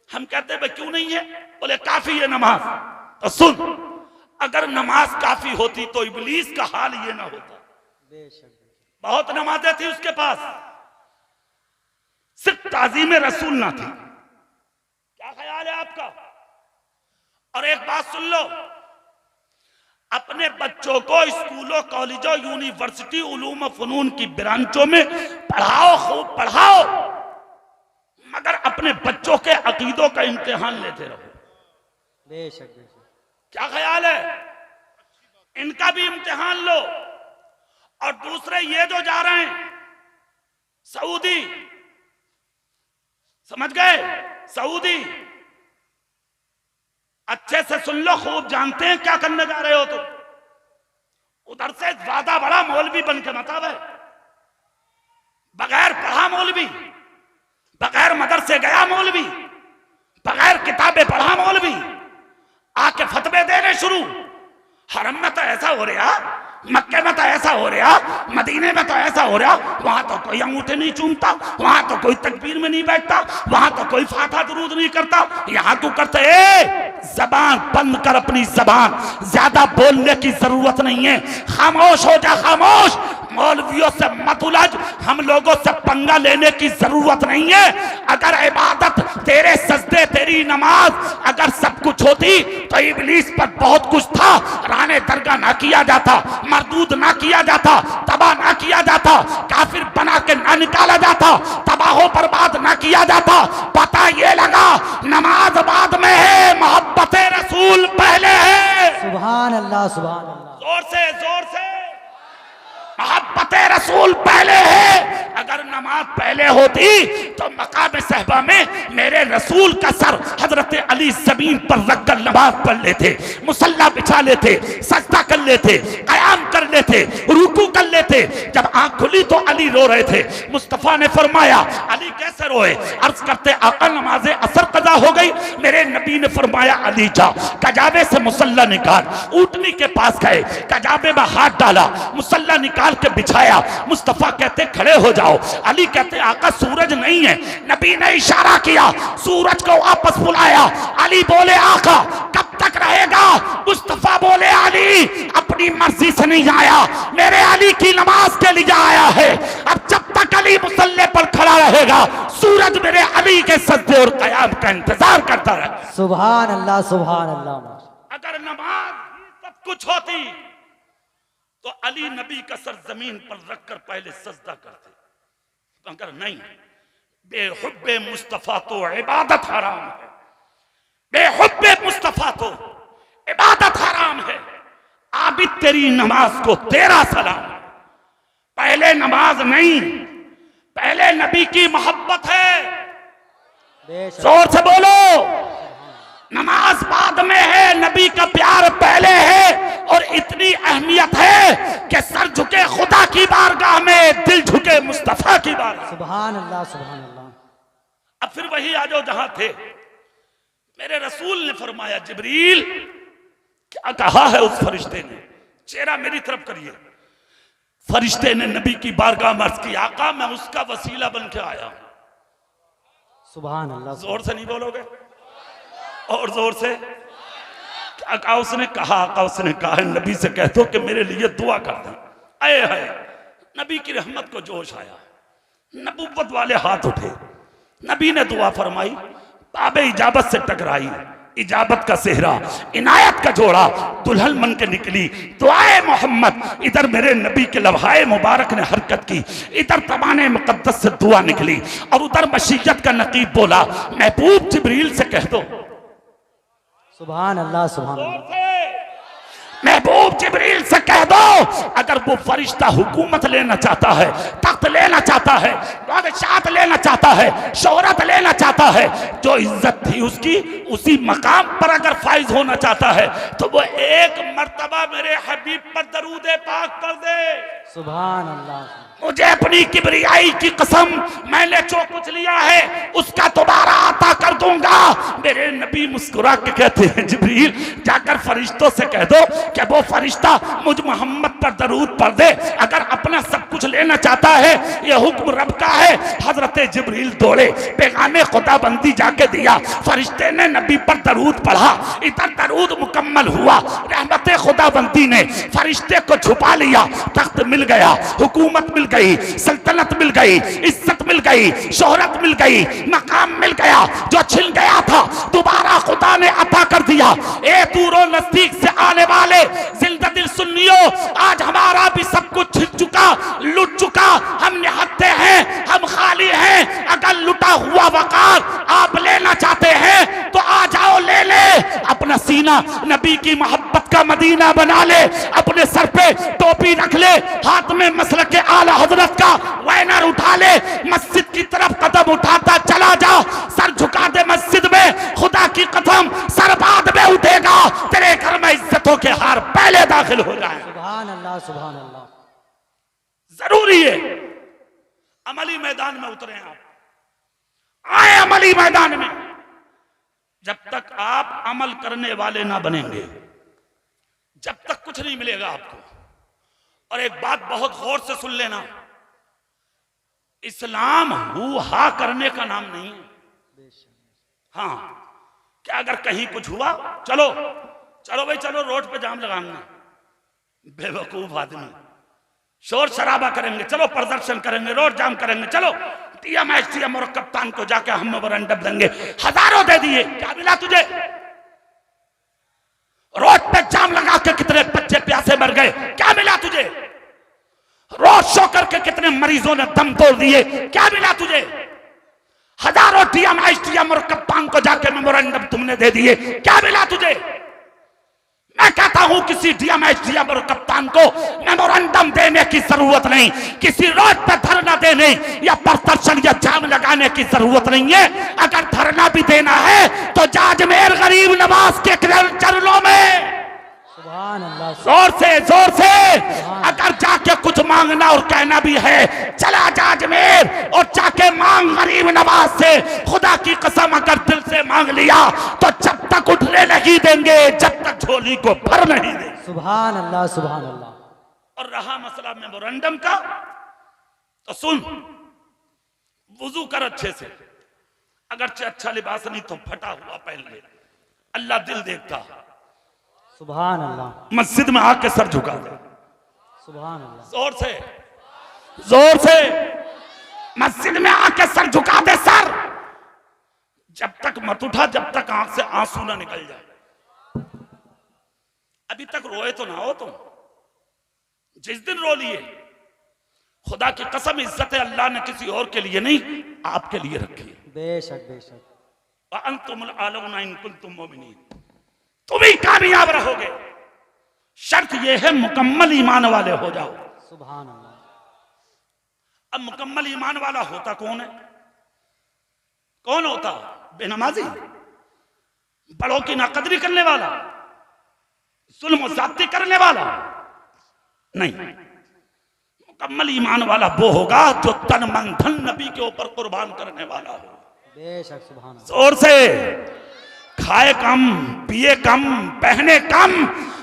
हम कहते हैं क्यों नहीं है? बोले काफी है नमाज। तो सुन, अगर नमाज काफी होती तो इब्लीस का हाल ये ना होता। बेशक बहुत नमाजें थी उसके पास, सिर्फ ताज़ीम रसूल ना थी। क्या ख्याल है आपका? और एक बात सुन लो, अपने बच्चों को स्कूलों कॉलेजों यूनिवर्सिटी उलूम व फनून की ब्रांचों में पढ़ाओ, खूब पढ़ाओ, मगर अपने बच्चों के अकीदों का इम्तिहान लेते रहो। बेशक बेशक। क्या ख्याल है? इनका भी इम्तिहान लो। और दूसरे ये जो जा रहे हैं सऊदी, समझ गए? सऊदी, अच्छे से सुन लो, खूब जानते हैं क्या करने जा रहे हो तुम। उधर से ज्यादा बड़ा मौलवी बन के मत आवे, बगैर पढ़ा मौलवी, बगैर मदरसे गया मौलवी, बगैर किताबें पढ़ा मौलवी आके फतवे देने शुरू। हरम में तो ऐसा हो रहा, मक्के में तो ऐसा हो रहा, मदीने में तो ऐसा हो रहा, वहां तो कोई अंगूठे नहीं चूमता, वहां तो कोई तकबीर में नहीं बैठता, वहां तो कोई फातिहा दुरूद नहीं करता, यहां तू करते। जबान बंद कर अपनी जबान, ज्यादा बोलने की जरूरत नहीं है, खामोश हो जा, खामोश। मौलवियों से मत उलझ, हम लोगों से पंगा लेने की जरूरत नहीं है। अगर इबादत, तेरे सजदे, तेरी नमाज अगर सब कुछ होती तो इब्लीस पर बहुत कुछ था, राने दरगाह ना किया जाता, मरदूद ना किया जाता, तबाह ना किया जाता, काफिर बना के ना निकाला जाता, तबाहो बर्बाद ना किया जाता। पता ये लगा नमाज बाद में है, मोहब्बत रसूल पहले है। सुभान अल्लाह सुभान अल्लाह। जोर से, जोर से। मोहब्बत रसूल पहले है। अगर नमाज पहले होती तो मकाम सहबा में मेरे रसूल का सर हजरत अली जमीन पर रखकर नमाज पढ़ लेते, मुसल्ला बिछा लेते, सजदा कर लेते, कयाम कर लेते, रुकू कर लेते। जब आंख खुली तो अली रो रहे थे। मुस्तफा ने फरमाया अली कैसे रोए? अर्ज करते आका नमाज असर कजा हो गई। मेरे नबी ने फरमाया अली जा कजाबे से मुसल्ला निकाल। ऊँटनी के पास गए, कजाबे में हाथ डाला, मुसल्ला निकाल के बिछाया। मुस्तफा कहते खड़े हो जाओ। अली कहते आका सूरज नहीं है। नबी ने इशारा किया, सूरज को वापस बुलाया। अली बोले आका कब तक रहेगा? मुस्तफा बोले अली अपनी मर्जी से नहीं आया, मेरे अली की नमाज के लिए आया है। अब जब तक अली मुसल्ले पर खड़ा रहेगा सूरज मेरे अली नबी के सजदे और कयाम का इंतजार करता रहे। सुभान अल्लाह, सुभान अल्लाह। अगर नमाज सब कुछ होती तो अली नबी का सर जमीन पर रखकर पहले सजदा करते, मगर नहीं। बेहुब्बे मुस्तफा तो इबादत हराम है, बेहुब्बे मुस्तफा तो इबादत हराम है। आबिद तेरी नमाज को तेरा सलाम। पहले नमाज नहीं, पहले नबी की मोहब्बत है। जोर से बोलो, नमाज बाद में है, नबी का प्यार पहले है। और इतनी अहमियत है कि सर झुके खुदा की बारगाह में, दिल झुके मुस्तफा की बारगाह। सुभान अल्लाह, सुभान अल्लाह। अब फिर वही आ जाओ जहां थे। मेरे रसूल ने फरमाया, जिब्रील क्या कहा है उस फरिश्ते ने? चेहरा मेरी तरफ करिए। फरिश्ते ने नबी की बारगाह में अर्ज की, आका मैं उसका वसीला बन के आया हूं। सुभान अल्लाह। जोर से नहीं बोलोगे? और जोर से। क्या कहा उसने? कहा आका उसने कहा नबी से कह दो कि मेरे लिए दुआ कर दें। आए है नबी की रहमत को जोश आया, नबुव्वत वाले हाथ उठे, नबी ने दुआ फरमाई, बाबे इजाबत से टकराई, इजाबत का सेहरा, इनायत का जोड़ा, दुल्हन मन के निकली। दुआए मोहम्मद, इधर मेरे नबी के लम्हाए मुबारक ने हरकत की, इधर तबाने मुकद्दस से दुआ निकली, और उधर मशीयत का नकीब बोला, महबूब जिब्रील से कह दो। सुभान अल्लाह, सुभान अल्लाह। महबूब जिब्रील से कह दो, अगर वो फरिश्ता हुकूमत लेना चाहता है, तख्त लेना चाहता है, बादशाहत लेना चाहता है, शोहरत लेना चाहता है, जो इज्जत थी उसकी उसी मकाम पर अगर फाइज होना चाहता है, तो वो एक मर्तबा मेरे हबीब पर दरूद पाक कर दे। सुभान अल्लाह। मुझे अपनी किबरियाई की कसम, मैंने जो कुछ लिया है उसका दोबारा अता कर दूंगा। मेरे नबी मुस्कुरा के कहते हैं, जिब्रील जाकर फरिश्तों से कह दो कि वो फरिश्ता मुझ मोहम्मद पर दरूद पढ़ दे। अगर अपना सब कुछ लेना चाहता है, ये हुक्म रब का है। हजरत जिब्रील दौड़े, पैगामे खुदाबंदी जाके दिया, फरिश्ते ने नबी पर दरूद पढ़ा, इधर दरूद मुकम्मल हुआ, रहमत खुदाबंदी ने फरिश्ते को छुपा लिया, तख्त मिल गया, हुकूमत मिल गई, सल्तनत मिल गई, इज्जत मिल गई, शोहरत मिल गई, मकाम मिल गया। जो छिन गया था दोबारा खुदा ने अता कर दिया। ए दूरों नजदीक से आने वाले जिंदा दिल सुन्नियों, आज हमारा भी सब कुछ छिन चुका, लुट चुका, हम निहत्ते हैं, हम खाली हैं। अगर लुटा हुआ वकार आप लेना चाहते हैं तो आ जाओ, ले ले। अपना सीना नबी की मोहब्बत का मदीना बना ले, अपने सर पे टोपी रख ले, हाथ में मसलक के आला हजरत का बैनर उठा ले, मस्जिद की तरफ कदम उठाता चला जा, सर झुका दे मस्जिद में, खुदा की कसम सर बाद में उठेगा, तेरे घर में इज्जतों के हार पहले दाखिल हो जाए। सुभान अल्लाह, सुभान अल्लाह। जरूरी है अमली मैदान में उतरे, आप आए अमली मैदान में। जब तक आप अमल करने वाले ना बनेंगे, जब तक कुछ नहीं मिलेगा आपको। और एक बात बहुत गौर से सुन लेना, इस्लाम हु हा करने का नाम नहीं है। हाँ, क्या अगर कहीं कुछ हुआ, चलो चलो भाई चलो, रोड पे जाम लगाना, बेवकूफ आदमी, शोर शराबा करेंगे, चलो प्रदर्शन करेंगे, रोड जाम करेंगे, चलो टीएम और कप्तान को जाके हम मेमोरेंडम देंगे, हजारों दे दिए, क्या मिला तुझे? रोड पे जाम लगा के कितने बच्चे प्यासे मर गए, क्या मिला तुझे? रोड शो करके कितने मरीजों ने दम तोड़ दिए, क्या मिला तुझे? हजारों टीएम और कप्तान को जाके मेमोरेंडम तुमने दे दिए, क्या मिला तुझे? मैं कहता हूं किसी टीएम और कप्तान को मेमोरेंडम देने की जरूरत नहीं, किसी रोड पर धरना देने या प्रदर्शन या जाम लगाने की जरूरत नहीं है। अगर धरना भी देना है तो जाजमेर गरीब नवाज के चरणों में सुभान अल्लाह। जोर से अगर जाके कुछ मांगना और कहना भी है, चला जा अजमेर और जाके मांग गरीब नवाज से। खुदा की कसम अगर दिल से मांग लिया तो जब तक उठने नहीं देंगे, जब तक झोली को भर नहीं देंगे। सुभान अल्लाह, सुभान अल्लाह। और रहा मसला मेमोरेंडम का, तो सुन, वुजू कर अच्छे से, अगरचे अच्छा लिबास नहीं तो फटा हुआ पहन ले, अल्लाह दिल देखता। सुभान अल्लाह। मस्जिद में आके सर झुका दे, सुभान अल्लाह। जोर से मस्जिद में आके सर झुका दे, सर जब तक मत उठा जब तक आंख से आंसू ना निकल जाए। अभी तक रोए तो ना हो तुम। जिस दिन रो लिए, खुदा की कसम, इज्जत अल्लाह ने किसी और के लिए नहीं आपके लिए रखी है। बेशक बेशक। व अंतुमुल आलौना इन कुंतुम मोमिनीन, तुम ही कामयाब रहोगे। शर्त यह है मुकम्मल ईमान वाले हो जाओ। सुभान अल्लाह। अब मुकम्मल ईमान वाला होता कौन है? कौन होता? बेनमाजी, बड़ों की नाकदरी करने वाला, जुल्म और ज़्यादती करने वाला नहीं। मुकम्मल ईमान वाला वो होगा जो तन मन धन नबी के ऊपर कुर्बान करने वाला हो। बेशक सुभान अल्लाह। जोर से, खाए कम, पिए कम, पहने कम,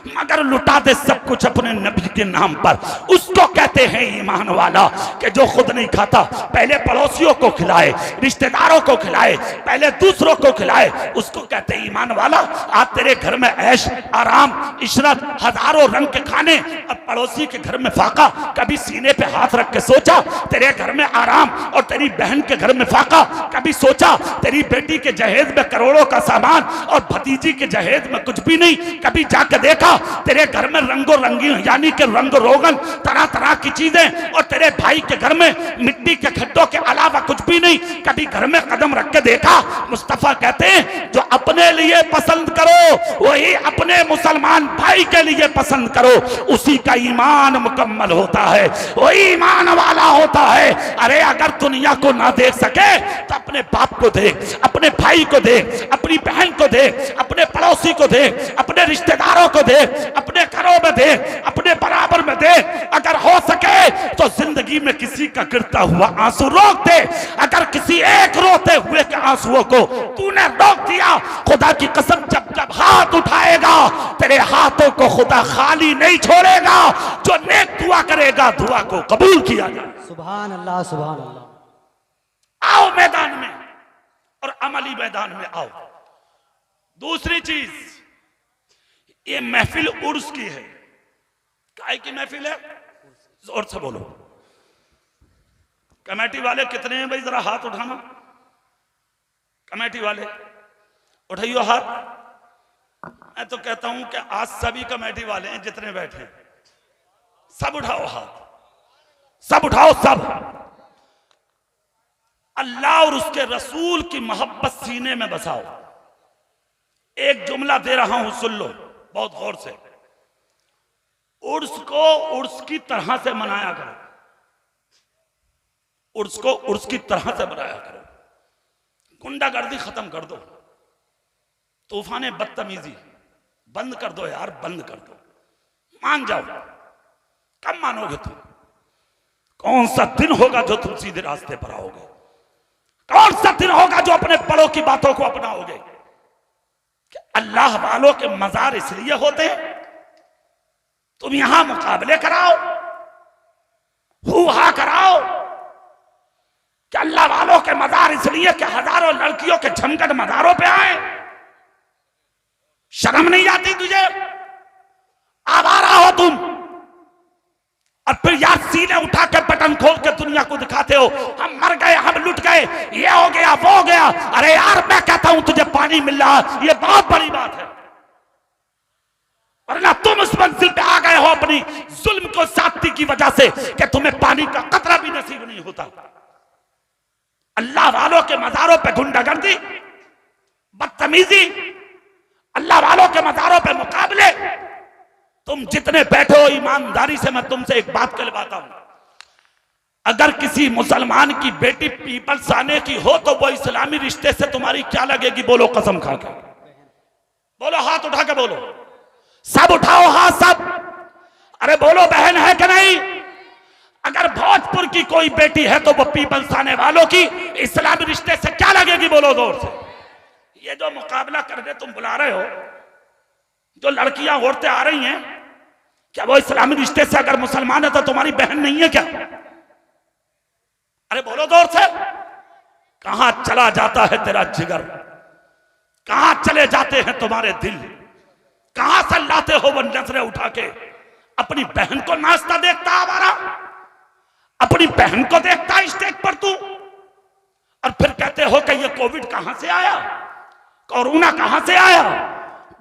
मगर लुटा दे सब कुछ अपने नबी के नाम पर। उसको कहते हैं ईमान वाला, कि जो खुद नहीं खाता पहले पड़ोसियों को खिलाए, रिश्तेदारों को खिलाए, पहले दूसरों को खिलाए, उसको कहते हैं ईमान वाला। आज तेरे घर में ऐश आराम इशरत, हजारों रंग के खाने, अब पड़ोसी के घर में फाका। कभी सीने पे हाथ रख के सोचा तेरे घर में आराम, और तेरी बहन के घर में फाका। कभी सोचा तेरी बेटी के जहेज में करोड़ों का सामान, और भतीजी के जहेज में कुछ भी नहीं। कभी जाकर देखा तेरे घर में रंगो रंगी यानी कि रंग रोगन, तरह तरह की चीजें, और तेरे भाई के घर में मिट्टी के खड्डों के अलावा कुछ भी नहीं। कभी घर में कदम रख के देखा? मुस्तफा कहते हैं जो अपने लिए पसंद करो वही अपने मुसलमान भाई के लिए पसंद करो, उसी का ईमान मुकम्मल होता है, वही ईमान वाला होता है। अरे अगर दुनिया को ना देख सके तो अपने बाप को देख, अपने भाई को देख, अपनी बहन को देख, अपने पड़ोसी को देख, अपने रिश्तेदारों को देख, अपने घरों में दे, अपने बराबर में दे। अगर हो सके तो जिंदगी में किसी का गिरता हुआ आंसू रोक दे। अगर किसी एक रोते हुए के आंसुओं को तूने रोक दिया, खुदा की कसम जब जब हाथ उठाएगा तेरे हाथों को खुदा खाली नहीं छोड़ेगा। जो नेक दुआ करेगा दुआ को कबूल किया जाए। सुभान अल्लाह सुभान अल्लाह। आओ मैदान में, और अमली मैदान में आओ। दूसरी चीज, ये महफिल उर्स की है। काय की महफिल है? जोर से बोलो। कमेटी वाले कितने हैं भाई? जरा हाथ उठाना। कमेटी वाले उठाइयो हाथ। मैं तो कहता हूं कि आज सभी कमेटी वाले हैं जितने बैठे हैं, सब उठाओ हाथ, सब उठाओ, सब। अल्लाह और उसके रसूल की मोहब्बत सीने में बसाओ। एक जुमला दे रहा हूं, सुन लो बहुत गौर से। उर्स को उर्स की तरह से मनाया करो। उर्स को उर्स की तरह से मनाया करो। गुंडागर्दी खत्म कर दो, तूफाने बदतमीजी बंद कर दो यार, बंद कर दो। मान जाओ। कब मानोगे तुम? कौन सा दिन होगा जो तुम सीधे रास्ते पर आओगे? कौन सा दिन होगा जो अपने बड़ों की बातों को अपनाओगे? अल्लाह वालों के मजार इसलिए होते हैं तुम यहां मुकाबले कराओ, हुआ कराओ कि अल्लाह वालों के मजार इसलिए कि हजारों लड़कियों के झमकट मजारों पे आए। शर्म नहीं आती तुझे? आवारा हो तुम, और फिर यार सीने उठा के बटन खोल के दुनिया को दिखाते हो हम मर गए, हम लुट गए, ये हो गया, वो हो गया। अरे यार मैं कहता हूं तुझे पानी मिल रहा, ये बहुत बड़ी बात है। वरना तुम उस मंजिल पे आ गए हो अपनी जुल्म को साथी की वजह से कि तुम्हें पानी का कतरा भी नसीब नहीं होता। अल्लाह वालों के मजारों पे गुंडागर्दी, बदतमीजी, अल्लाह वालों के मजारों पे मुकाबले। तुम जितने बैठे हो, ईमानदारी से मैं तुमसे एक बात कहलवाता हूं, अगर किसी मुसलमान की बेटी पीपल्स आने की हो तो वो इस्लामी रिश्ते से तुम्हारी क्या लगेगी? बोलो कसम खा के बोलो, हाथ उठा के बोलो, सब उठाओ हाथ सब। अरे बोलो बहन है कि नहीं? अगर भोजपुर की कोई बेटी है तो वो पीपल्स आने वालों की इस्लामी रिश्ते से क्या लगेगी? बोलो जोर से। ये जो मुकाबला करने तुम बुला रहे हो, जो लड़कियां औरतें आ रही हैं, क्या वो इस्लामी रिश्ते से अगर मुसलमान है तो तुम्हारी बहन नहीं है क्या? अरे बोलो जोर से। कहां चला जाता है तेरा जिगर? कहां चले जाते हैं तुम्हारे दिल? कहां से लाते हो वो नजरें उठा के? अपनी बहन को नाचता देखता हमारा, अपनी बहन को देखता स्टेज पर तू, और फिर कहते हो कि ये कोविड कहां से आया, कोरोना कहां से आया,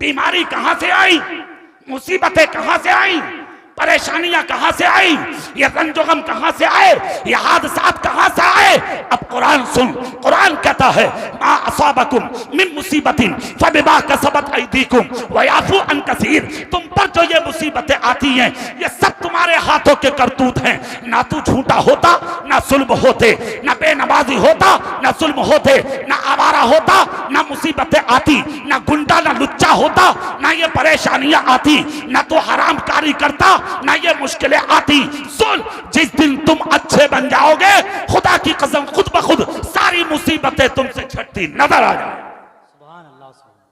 बीमारी कहां से आई, मुसीबतें कहां से आई, परेशानियां कहां से आई, ये रंजोगम कहां से आए, ये हादसात कहां से आए। अब कुरान सुन, कुरान कहता है मा असाबकुम मिन मुसीबतिन फबिमा कसबत अयदीकुम व याफू अन कसीर। तुम पर जो ये मुसीबतें आती हैं ये सब तुम्हारे हाथों के करतूत हैं। ना तू झूठा होता, ना जुल्म होते, ना बेनमाजी होता, ना जुल्म होते, ना आवारा होता, ना मुसीबतें आती, ना गुंडा ना लुच्चा होता, ना ये परेशानियां आती, ना तू हरामकारी करता, ना ये मुश्किलें आती। सुन, जिस दिन तुम अच्छे बन जाओगे खुदा की कसम खुद ब खुद सारी मुसीबतें तुमसे छटती नजर आ जाए। सुभान अल्लाह, सुभान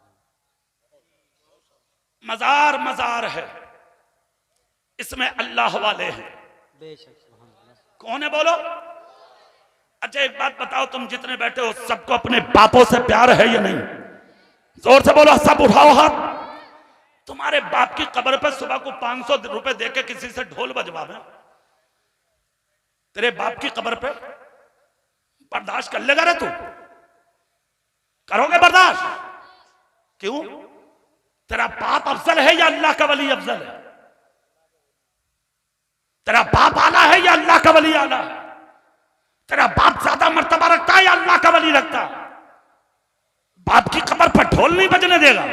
मजार मजार है, इसमें अल्लाह वाले हैं। बेशक, सुभान अल्लाह। कौन है बोलो? अच्छा एक बात बताओ, तुम जितने बैठे हो सबको अपने बापों से प्यार है या नहीं? जोर से बोलो, सब उठाओ हाथ। तुम्हारे बाप की कब्र पे सुबह को 500 रुपए देके किसी से ढोल बजवावे, तेरे बाप की कब्र पे बर्दाश्त कर लेगा रे तू? करोगे बर्दाश्त? क्यों? तेरा बाप अफजल है या अल्लाह का वली अफजल है? तेरा बाप आला है या अल्लाह का वली आला है? तेरा बाप ज्यादा मर्तबा रखता है या अल्लाह का वली रखता है? बाप की कब्र पर ढोल नहीं बजने देगा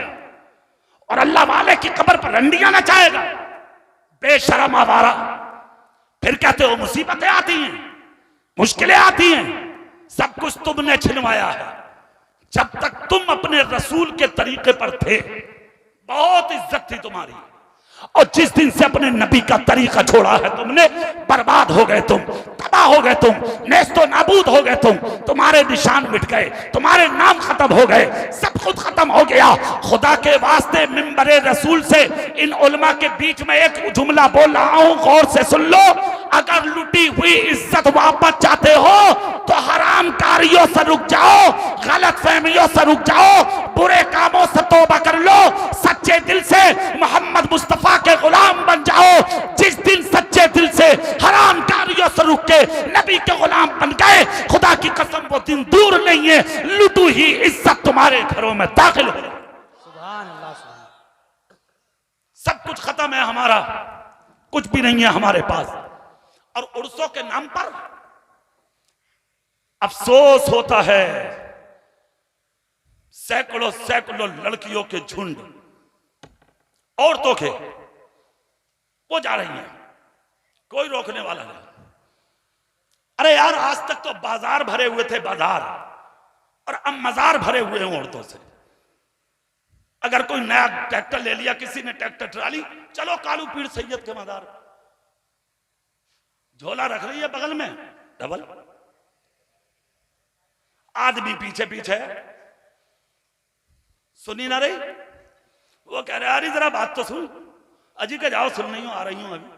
और अल्लाह वाले की कब्र पर रंडियां नचाएगा। बेशरम आवारा। फिर कहते हो मुसीबतें आती हैं, मुश्किलें आती हैं, सब कुछ तुमने छिनवाया है। जब तक तुम अपने रसूल के तरीके पर थे बहुत इज्जत थी तुम्हारी, और जिस दिन से अपने नबी का तरीका छोड़ा है तुमने, बर्बाद हो गए तुम, तबाह हो गए तुम, नेस्तो नाबूद हो गए तुम, तुम्हारे निशान मिट गए, तुम्हारे नाम खत्म हो गए, सब कुछ खत्म हो गया। खुदा के वास्ते मिंबरे रसूल से इन उलमा के बीच में एक जुमला बोल रहा हूं, गौर से सुन लो। अगर लुटी हुई इज्जत वापस चाहते हो तो हराम कारियों से रुक जाओ, गलत फहमियों से रुक जाओ, बुरे कामों से तौबा कर लो, सच्चे दिल से मोहम्मद मुस्तफा के गुलाम बन जाओ। जिस दिन सच्चे दिल से हराम कारियों से रुक के नबी के गुलाम बन गए, खुदा की कसम वो दिन दूर नहीं है, लुटू ही इज्जत तुम्हारे घरों में दाखिल हो। सुभान अल्लाह, सुभान। सब कुछ खत्म है हमारा, कुछ भी नहीं है हमारे पास। और उर्सों के नाम पर अफसोस होता है, सैकड़ों सैकड़ों लड़कियों के झुंड औरतों के वो जा रही हैं, कोई रोकने वाला नहीं। अरे यार, आज तक तो बाजार भरे हुए थे, बाजार, और अब मजार भरे हुए हैं औरतों से। अगर कोई नया ट्रैक्टर ले लिया किसी ने, ट्रैक्टर ट्राली, चलो कालू पीर सैयद के मजार, झोला रख रही है बगल में डबल, आदमी पीछे पीछे, सुनी ना रही, वो कह रहे अरे जरा बात तो सुन, अजी के जाओ, सुन नहीं हो, आ रही हूं अभी,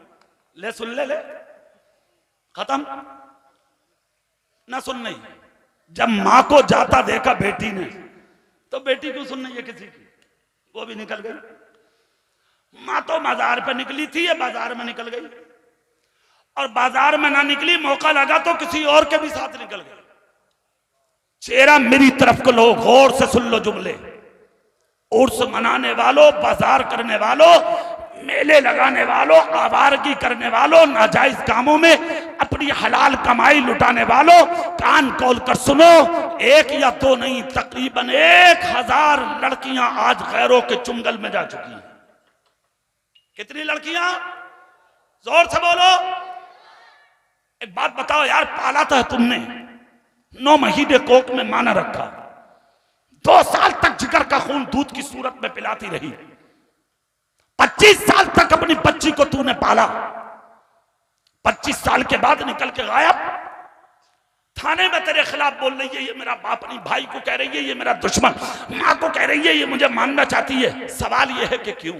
ले सुन ले, खत्म ना सुन नहीं। जब मां को जाता देखा बेटी ने, तो बेटी क्यों सुन नहीं है किसी की, वो भी निकल गई। मां तो बाजार पे निकली थी, ये बाजार में निकल गई, और बाजार में ना निकली, मौका लगा तो किसी और के भी साथ निकल गई। चेहरा मेरी तरफ को लो, गौर से सुन लो जुमले। उर्स मनाने वालों, बाजार करने वालों, मेले लगाने वालों, आवारगी करने वालों, नाजायज कामों में अपनी हलाल कमाई लुटाने वालों, कान खोल कर सुनो, एक या दो नहीं, तकरीबन 1000 लड़कियां आज गैरों के चुंगल में जा चुकी हैं। कितनी लड़कियां? जोर से बोलो। एक बात बताओ यार, पाला तो है तुमने, 9 महीने कोख में माना रखा, 2 साल तक जिगर का खून दूध की सूरत में पिलाती रही, 25 साल तक अपनी बच्ची को तूने पाला, 25 साल के बाद निकल के गायब। थाने में तेरे खिलाफ बोल रही है, ये मेरा बाप नहीं, भाई को कह रही है ये मेरा दुश्मन, मां को कह रही है ये मुझे मानना चाहती है। सवाल ये है कि क्यों?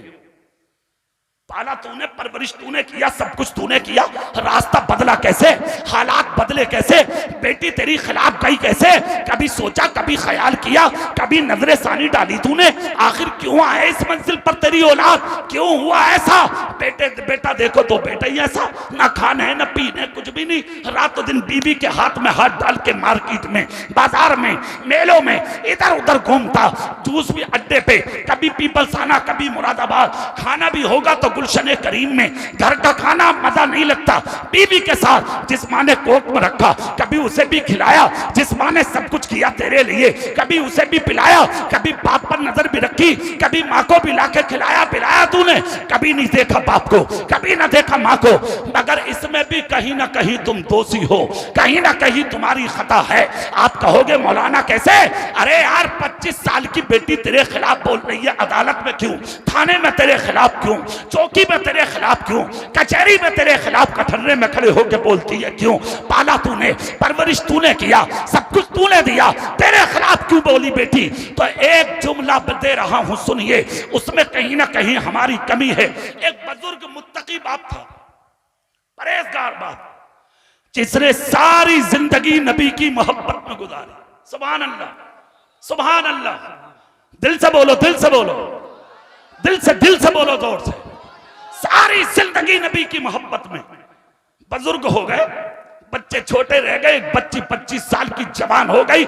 पाला तूने, परवरिश तूने किया, सब कुछ तूने किया, रास्ता बदला कैसे, हालात बदले कैसे, बेटी तेरी खिलाफ गई कैसे, कभी सोचा, कभी ख्याल किया, कभी नजरे सानी डाली तूने, आखिर क्यों आए इस मंजिल पर तेरी औलाद, क्यों हुआ ऐसा, बेटा देखो तो बेटा ही ऐसा, ना खाने न पीने कुछ भी नहीं, रातों दिन बीवी के हाथ में हाथ डाल के मार्केट में, बाजार में, मेलों में इधर उधर घूमता, जूस भी अड्डे पे, कभी पीपलसाना, कभी मुरादाबाद, खाना भी होगा तो गुलशन करीम में, घर का खाना मजा नहीं लगता, बीवी के साथ जिस माँ ने कोख में रखा, कभी उसे भी खिलाया, जिस माँ ने सब कुछ किया तेरे लिए, कभी उसे भी पिलाया, कभी बाप पर नजर भी रखी, कभी माँ को भी लाके खिलाया पिलाया तूने, कभी नहीं देखा बाप को, कभी ना देखा माँ को, मगर इसमें भी कहीं ना कहीं तुम दोषी हो, कहीं ना कहीं तुम्हारी खता है। आप कहोगे मौलाना कैसे, अरे यार 25 साल की बेटी तेरे खिलाफ बोल रही है, अदालत में क्यों, थाने में तेरे खिलाफ क्यों, चौकी में तेरे खिलाफ क्यों, कचहरी में तेरे खिलाफ कटहरे में खड़े होकर बोलती है क्यों, पाला तूने, परवरिश तूने किया, सब कुछ तूने दिया, तेरे खिलाफ क्यों बोली बेटी। तो एक जुमला दे रहा हूं सुनिए, उसमें कहीं ना कहीं हमारी कमी है। एक बुजुर्ग मुत्तकी बाप था, परहेजगार बाप, जिसने सारी जिंदगी नबी की मोहब्बत में गुजारी। सुभान अल्लाह, सुभान अल्लाह, दिल से बोलो, दिल से बोलो, दिल से बोलो, जोर से। सारी जिंदगी नबी की मोहब्बत में, बुजुर्ग हो गए, बच्चे छोटे रह गए, बच्ची 25 साल की जवान हो गई,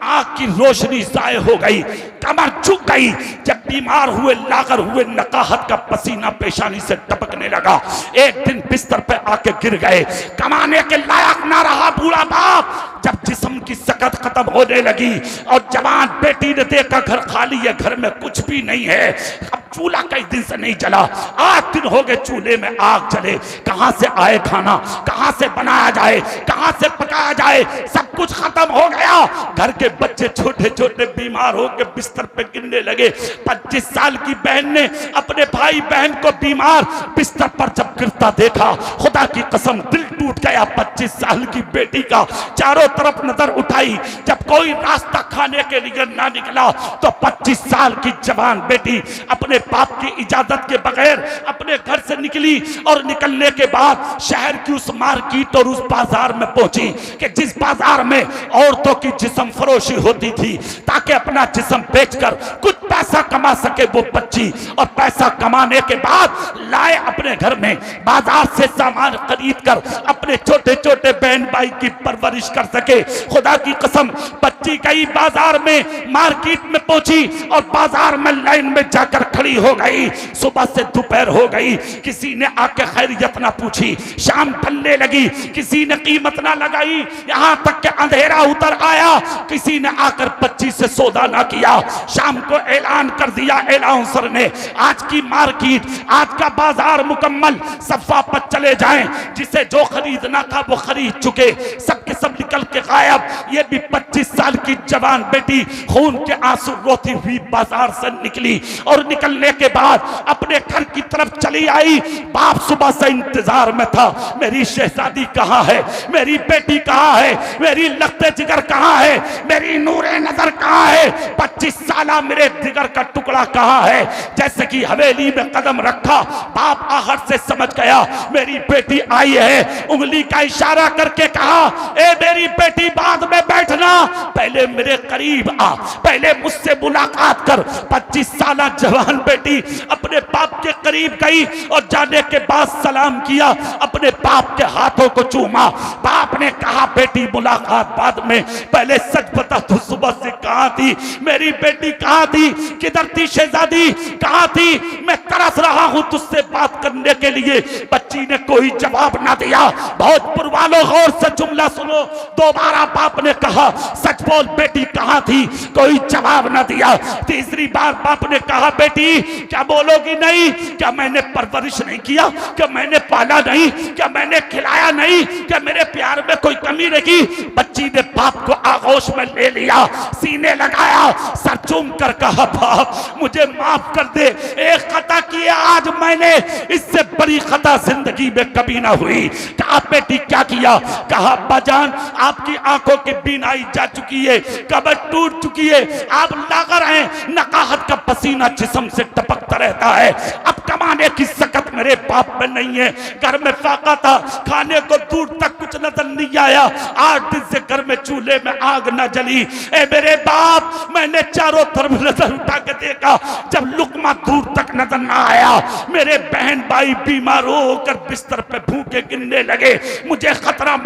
आंख की रोशनी जाए हो गई, कमर झुक गई, जब बीमार हुए, लागर हुए, नकाहत का पसीना पेशानी से टपकने लगा, एक दिन बिस्तर पे आके गिर गए, कमाने के लायक ना रहा बूढ़ा बाप। जब जिस्म की सकत खत्म होने लगी और जवान बेटी ने देखा घर खाली है, घर में कुछ भी नहीं है, अब चूल्हा कई दिन से नहीं जला, 8 दिन हो गए चूल्हे में आग जले, कहां से आए खाना, कहां से बनाया जाए, कहां से पकाया जाए, सब कुछ खत्म हो गया। घर के बच्चे छोटे छोटे बीमार होकर बिस्तर पे गिरने लगे। 25 साल की बहन ने अपने भाई बहन को बीमार बिस्तर पर जब गिरता देखा, खुदा की कसम दिल टूट गया। 25 साल की बेटी का चारों तरफ नजर उठाई, जब कोई रास्ता खाने के लिए ना निकला तो 25 साल की जवान बेटी अपने बाप की इजाजत के बगैर अपने घर से निकली और निकलने के बाद शहर की उस मार्केट और उस बाजार में पहुंची कि जिस बाजार में औरतों की जिस्म फरोशी होती थी ताकि अपना जिस्म बेचकर कुछ पैसा कमा सके वो बच्ची, और पैसा कमाने के बाद लाए अपने घर में, बाजार से सामान खरीद कर अपने छोटे छोटे बहन भाई की परवरिश कर सके। खुदा की कसम बच्ची गई बाजार में, मार्केट में पहुंची और बाजार में लाइन में जाकर खड़ी हो गई। सुबह से दोपहर हो गई, किसी ने आके खैरियत ना पूछी, शाम ढलने लगी, किसी ने कीमत ना लगाई, यहां तक के अंधेरा उतर आया, किसी ने आकर 25 से सौदा ना किया। शाम को ऐलान कर दिया एलाउंसर ने, आज की मार्केट, आज का बाजार मुकम्मल, सफा पर चले जाएं, जिसे जो खरीदना था वो खरीद चुके, सबके सब निकल के गायब। ये भी 25 साल की जवान बेटी खून के आंसू रोती हुई बाजार से निकली और निकलने के बाद अपने घर की तरफ चली आई। बाप सुबह से इंतजार में था, मेरी शहजादी कहाँ है, मेरी बेटी कहाँ है, मेरी लखते जिगर कहाँ है, मेरी नूरे नजर कहाँ है, 25 साला मेरे जिगर का टुकड़ा कहाँ है। जैसे कि हवेली में कदम रखा, बाप आहट से समझ गया मेरी बेटी आई है, उंगली का इशारा करके कहा, ए मेरी बेटी बाद में बैठना, पहले मेरे करीब आ, पहले मुझसे मुलाकात कर। 25 साला जवान बेटी अपने बाप के करीब गई और जाने के बाद सलाम किया, अपने बाप के हाथों को चूमा। बाप ने कहा बेटी मुलाकात बाद में, पहले सच बता तू सुबह से कहां थी, मेरी बेटी कहां थी, किधर थी शहजादी, कहां थी, मैं तरस रहा हूं तुझसे बात करने के लिए। बच्ची ने कोई जवाब ना दिया। बहुत पुरवालो गौर से जुमला सुनो, दोबारा बाप ने कहा सच बोल बेटी कहां थी, कोई जवाब ना दिया। तीसरी बार बाप ने कहा बेटी क्या बोलोगी नहीं, क्या मैंने परवरिश नहीं किया, क्या मैंने पाला नहीं, क्या मैंने खिलाया नहीं, क्या मेरे प्यार में कोई कमी रही। बच्ची ने बाप को आगोश में ले लिया, सीने लगाया, सर चूम कर कहा बाप मुझे माफ कर दे, एक खता की आज मैंने, इससे बड़ी खता जिंदगी में कभी ना हुई। कहा बेटी क्या किया, कहा अब्बा जान आपकी आंखों की बीनाई जा चुकी है, कब्र टूट चुकी है, आप लागर हैं, नकाहत का पसीना जिस्म से टपकता रहता है, अब कमाने की सकत मेरे बाप में नहीं है। घर में फाका था, खाने को दूर तक कुछ नजर नहीं आया। 8 दिन से घर में चूल्हे में आग न जली। ए मेरे बाप, मैंने चारों तरफ नजर उठा के देखा, जब लुकमा दूर तक नजर न आया, मेरे बहन भाई बीमार होकर बिस्तर पे भूखे गिरने लगे। मुझे खतरा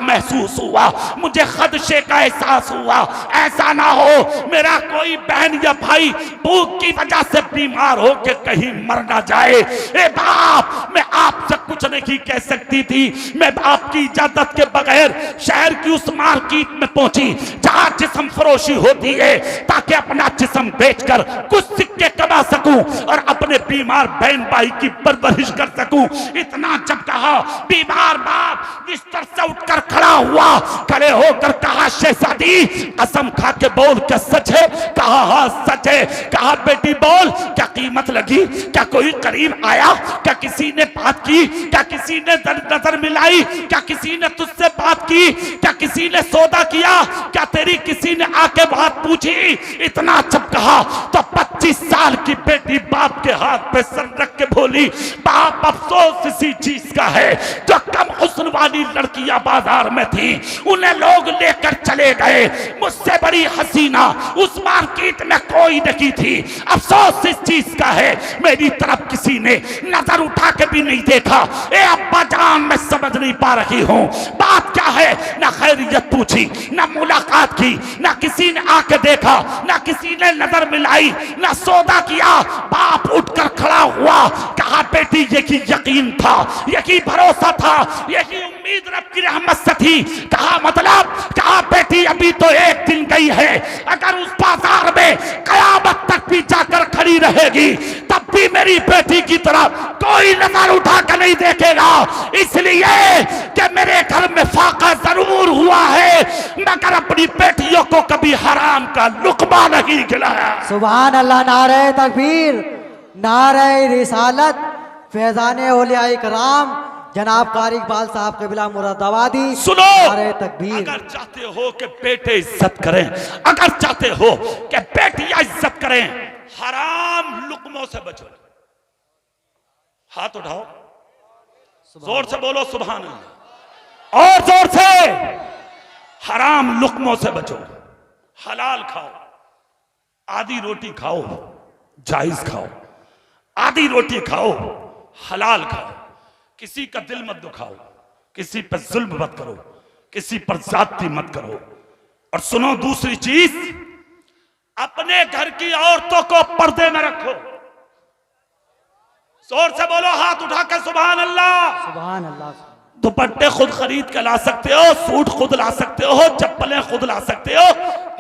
महसूस हुआ, मुझे खदशे का एहसास हुआ, ऐसा ना हो मेरा कोई बहन या भाई भूख की वजह से बीमार होकर कहीं मर ना जाए। ए बाप, मैं आपसे कुछ नहीं कह सकती थी। मैं आपकी इजाजत के बगैर शहर की उस मार्केट में पहुंची जहां जिस्म फरोशी होती है, ताकि अपना जिस्म बेचकर कुछ सिक्के कमा सकूं और अपने बीमार बहन भाई की परवरिश कर सकूं। इतना जब कहा, बीमार बाप बिस्तर से उठकर खड़ा हुआ, खड़े होकर कहा, शहजादी कसम खा के बोल, क्या सच है? कहा हाँ सच है। कहा बेटी बोल, क्या कीमत लगी? क्या कोई करीब आया? क्या किसी ने बात की? क्या किसी ने नजर मिलाई? क्या किसी ने तुझसे बात की? क्या किसी ने सौदा किया? क्या तेरी किसी ने आके बात पूछी? इतना जब कहा तो 25 साल की बेटी बाप के हाथ पे सर रख के बोली, बाप अफसोस इसी चीज का है, जो कम हुस्न वाली लड़कियां बाजार में थी उन्हें लोग लेकर चले गए। मुझसे बड़ी हसीना उस मार्केट में कोई नहीं थी। अफसोस इस चीज का है, मेरी तरफ किसी ने नजर उठा के भी नहीं देखा। ए अब्बा जान, मैं समझ नहीं पा रही हूँ बात क्या है। ना खैरियत पूछी, ना मुलाकात की, ना किसी ने आके देखा, ना किसी ने नजर मिलाई, ना सौदा किया। बाप उठकर खड़ा हुआ, कहा बेटी यही यकीन था, यही भरोसा था, यही उम्मीद रब की रहमत से थी। कहा मतलब? कहा बेटी अभी तो एक दिन गई है, अगर उस बाजार में कयामत तक भी जाकर खड़ी रहेगी तब भी मेरी बेटी की तरफ कोई नजर उठा कर नहीं देखेगा। इसलिए कि मेरे घर में फाका जरूर हुआ है, मगर अपनी बेटियों को कभी हराम का लुकमा नहीं खिलाया। सुभान अल्लाह, नारे तकबीर, नारे रिसालत, फैजान औलिया इकराम जनाब कारी इकबाल साहब कबीला मुरादाबादी। सुनो, नारे तकबीर। अगर चाहते हो कि बेटे इज्जत करें, अगर चाहते हो कि बेटियां इज्जत करें, हराम लुकमों से बचो। हाथ उठाओ, जोर से बोलो सुभान अल्लाह, और जोर से। हराम लुकमों से बचो, हलाल खाओ, आधी रोटी खाओ, जायज खाओ, आधी रोटी खाओ, हलाल खाओ, किसी का दिल मत दुखाओ, किसी पर जुल्म मत करो, किसी पर ज्यादती मत करो। और सुनो दूसरी चीज, अपने घर की औरतों को पर्दे में रखो। जोर से बोलो, हाथ उठाकर सुभान अल्लाह। सुभान अल्लाह। दुपट्टे खुद खरीद के ला सकते हो, सूट खुद ला सकते हो, चप्पलें खुद ला सकते हो,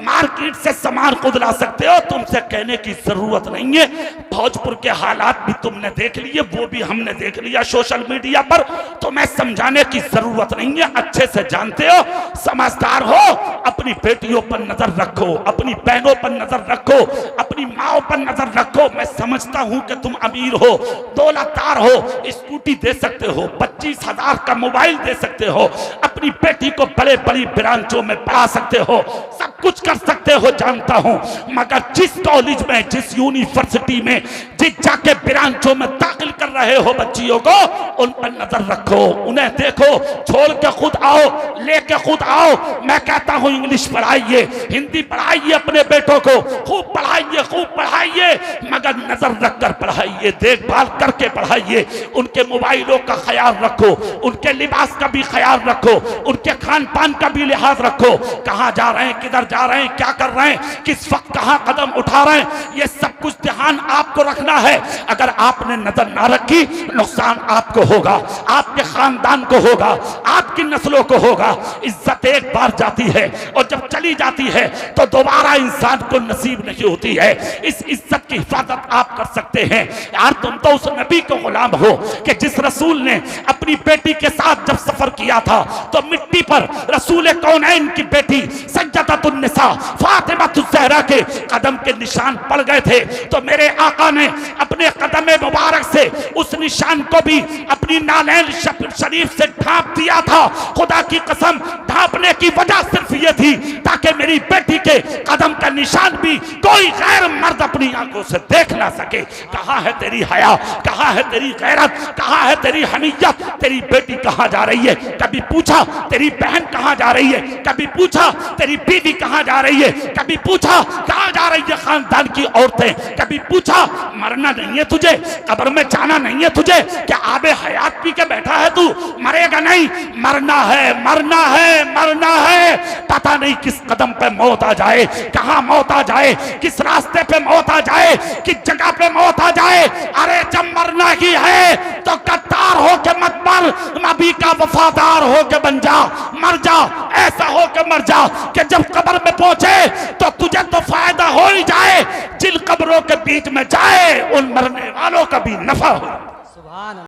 मार्केट से सामान खुद ला सकते हो, तुमसे कहने की जरूरत नहीं है। भोजपुर के हालात भी तुमने देख लिए, वो भी हमने देख लिया सोशल मीडिया पर, तुम्हें समझाने की जरूरत नहीं है, अच्छे से जानते हो, समझदार हो। अपनी बेटियों पर नजर रखो, अपनी बहनों पर नजर रखो, अपनी माओ पर नजर रखो। मैं समझता हूं कि तुम अमीर हो, दौलतदार हो, स्कूटी दे सकते हो, 25,000 का मोबाइल दे सकते हो, अपनी बेटी को बड़े बड़ी ब्रांचों में पढ़ा सकते हो, सब कुछ कर सकते हो, जानता हूं। मगर जिस कॉलेज में, जिस यूनिवर्सिटी में, जिस जाके ब्रांचों में दाखिल कर रहे हो बच्चियों को, उन पर नजर रखो, उन्हें देखो, छोड़ के खुद आओ, लेके खुद आओ। मैं कहता हूं इंग्लिश पढ़ाइए, हिंदी पढ़ाइए, अपने बेटों को खूब पढ़ाइए, खूब पढ़ाइए, मगर नजर रखकर पढ़ाइए, देखभाल करके पढ़ाइए। उनके मोबाइलों का ख्याल रखो, उनके लिबास का भी ख्याल रखो, उनके खान पान का भी लिहाज रखो। कहां जा रहे हैं, किधर जा रहे हैं, क्या कर रहे हैं, किस वक्त कहां कदम उठा रहे हैं, ये सब कुछ ध्यान आपको रखना है। अगर आपने नजर ना रखी, नुकसान आपको होगा, आपके खानदान को होगा, आपकी नस्लों को होगा। इज्जत एक बार जाती है और जब चली जाती है तो दोबारा इंसान को नसीब नहीं होती है। इस इज्जत की हिफाजत आप कर सकते हैं। यार तुम तो उस नबी के गुलाम हो कि जिस रसूल ने अपनी बेटी के साथ जब सफर किया था तो मिट्टी पर रसूल कौनैन की बेटी सज्जदतुन निसा फातिमातुज ज़हरा के कदम के निशान पड़ गए थे। तो मेरे आका ने अपने कदम मुबारक से उस निशान को भी अपने अपनी नालैन शरीफ से ढांप दिया था। खुदा की कसम, ढांपने की वजह सिर्फ ये थी ताकि मेरी बेटी के कदम का निशान भी कोई गैर मर्द अपनी आंखों से देख ना सके। कहाँ है तेरी हया, कहाँ है तेरी गैरत, कहाँ है तेरी हमीयत? तेरी बेटी कहाँ जा रही है? कभी पूछा तेरी बहन कहाँ जा रही है? कभी पूछा तेरी बीवी कहाँ जा रही है? कभी पूछा कहाँ जा रही है खानदान की औरतें? कभी पूछा मरना नहीं है तुझे, कब्र में जाना नहीं है तुझे? क्या आबे हयात पी के बैठा है तू? मरेगा नहीं, मरना है, मरना है, मरना है। पता नहीं किस कदम पे मौत आ जाए, कहाँ मौत आ जाए, किस रास्ते पे मौत आ जाए, किस जगह पे मौत आ जाए। अरे जब मरना ही है तो कत्तार हो के मत मर, नबी का वफादार हो के बन जा, मर जा, ऐसा हो के मर जा कि जब कब्र में पहुंचे तो तुझे तो फायदा हो ही जाए, जिन कब्रों के बीच में जाए उन मरने वालों का भी नफा हो। सुभान अल्लाह।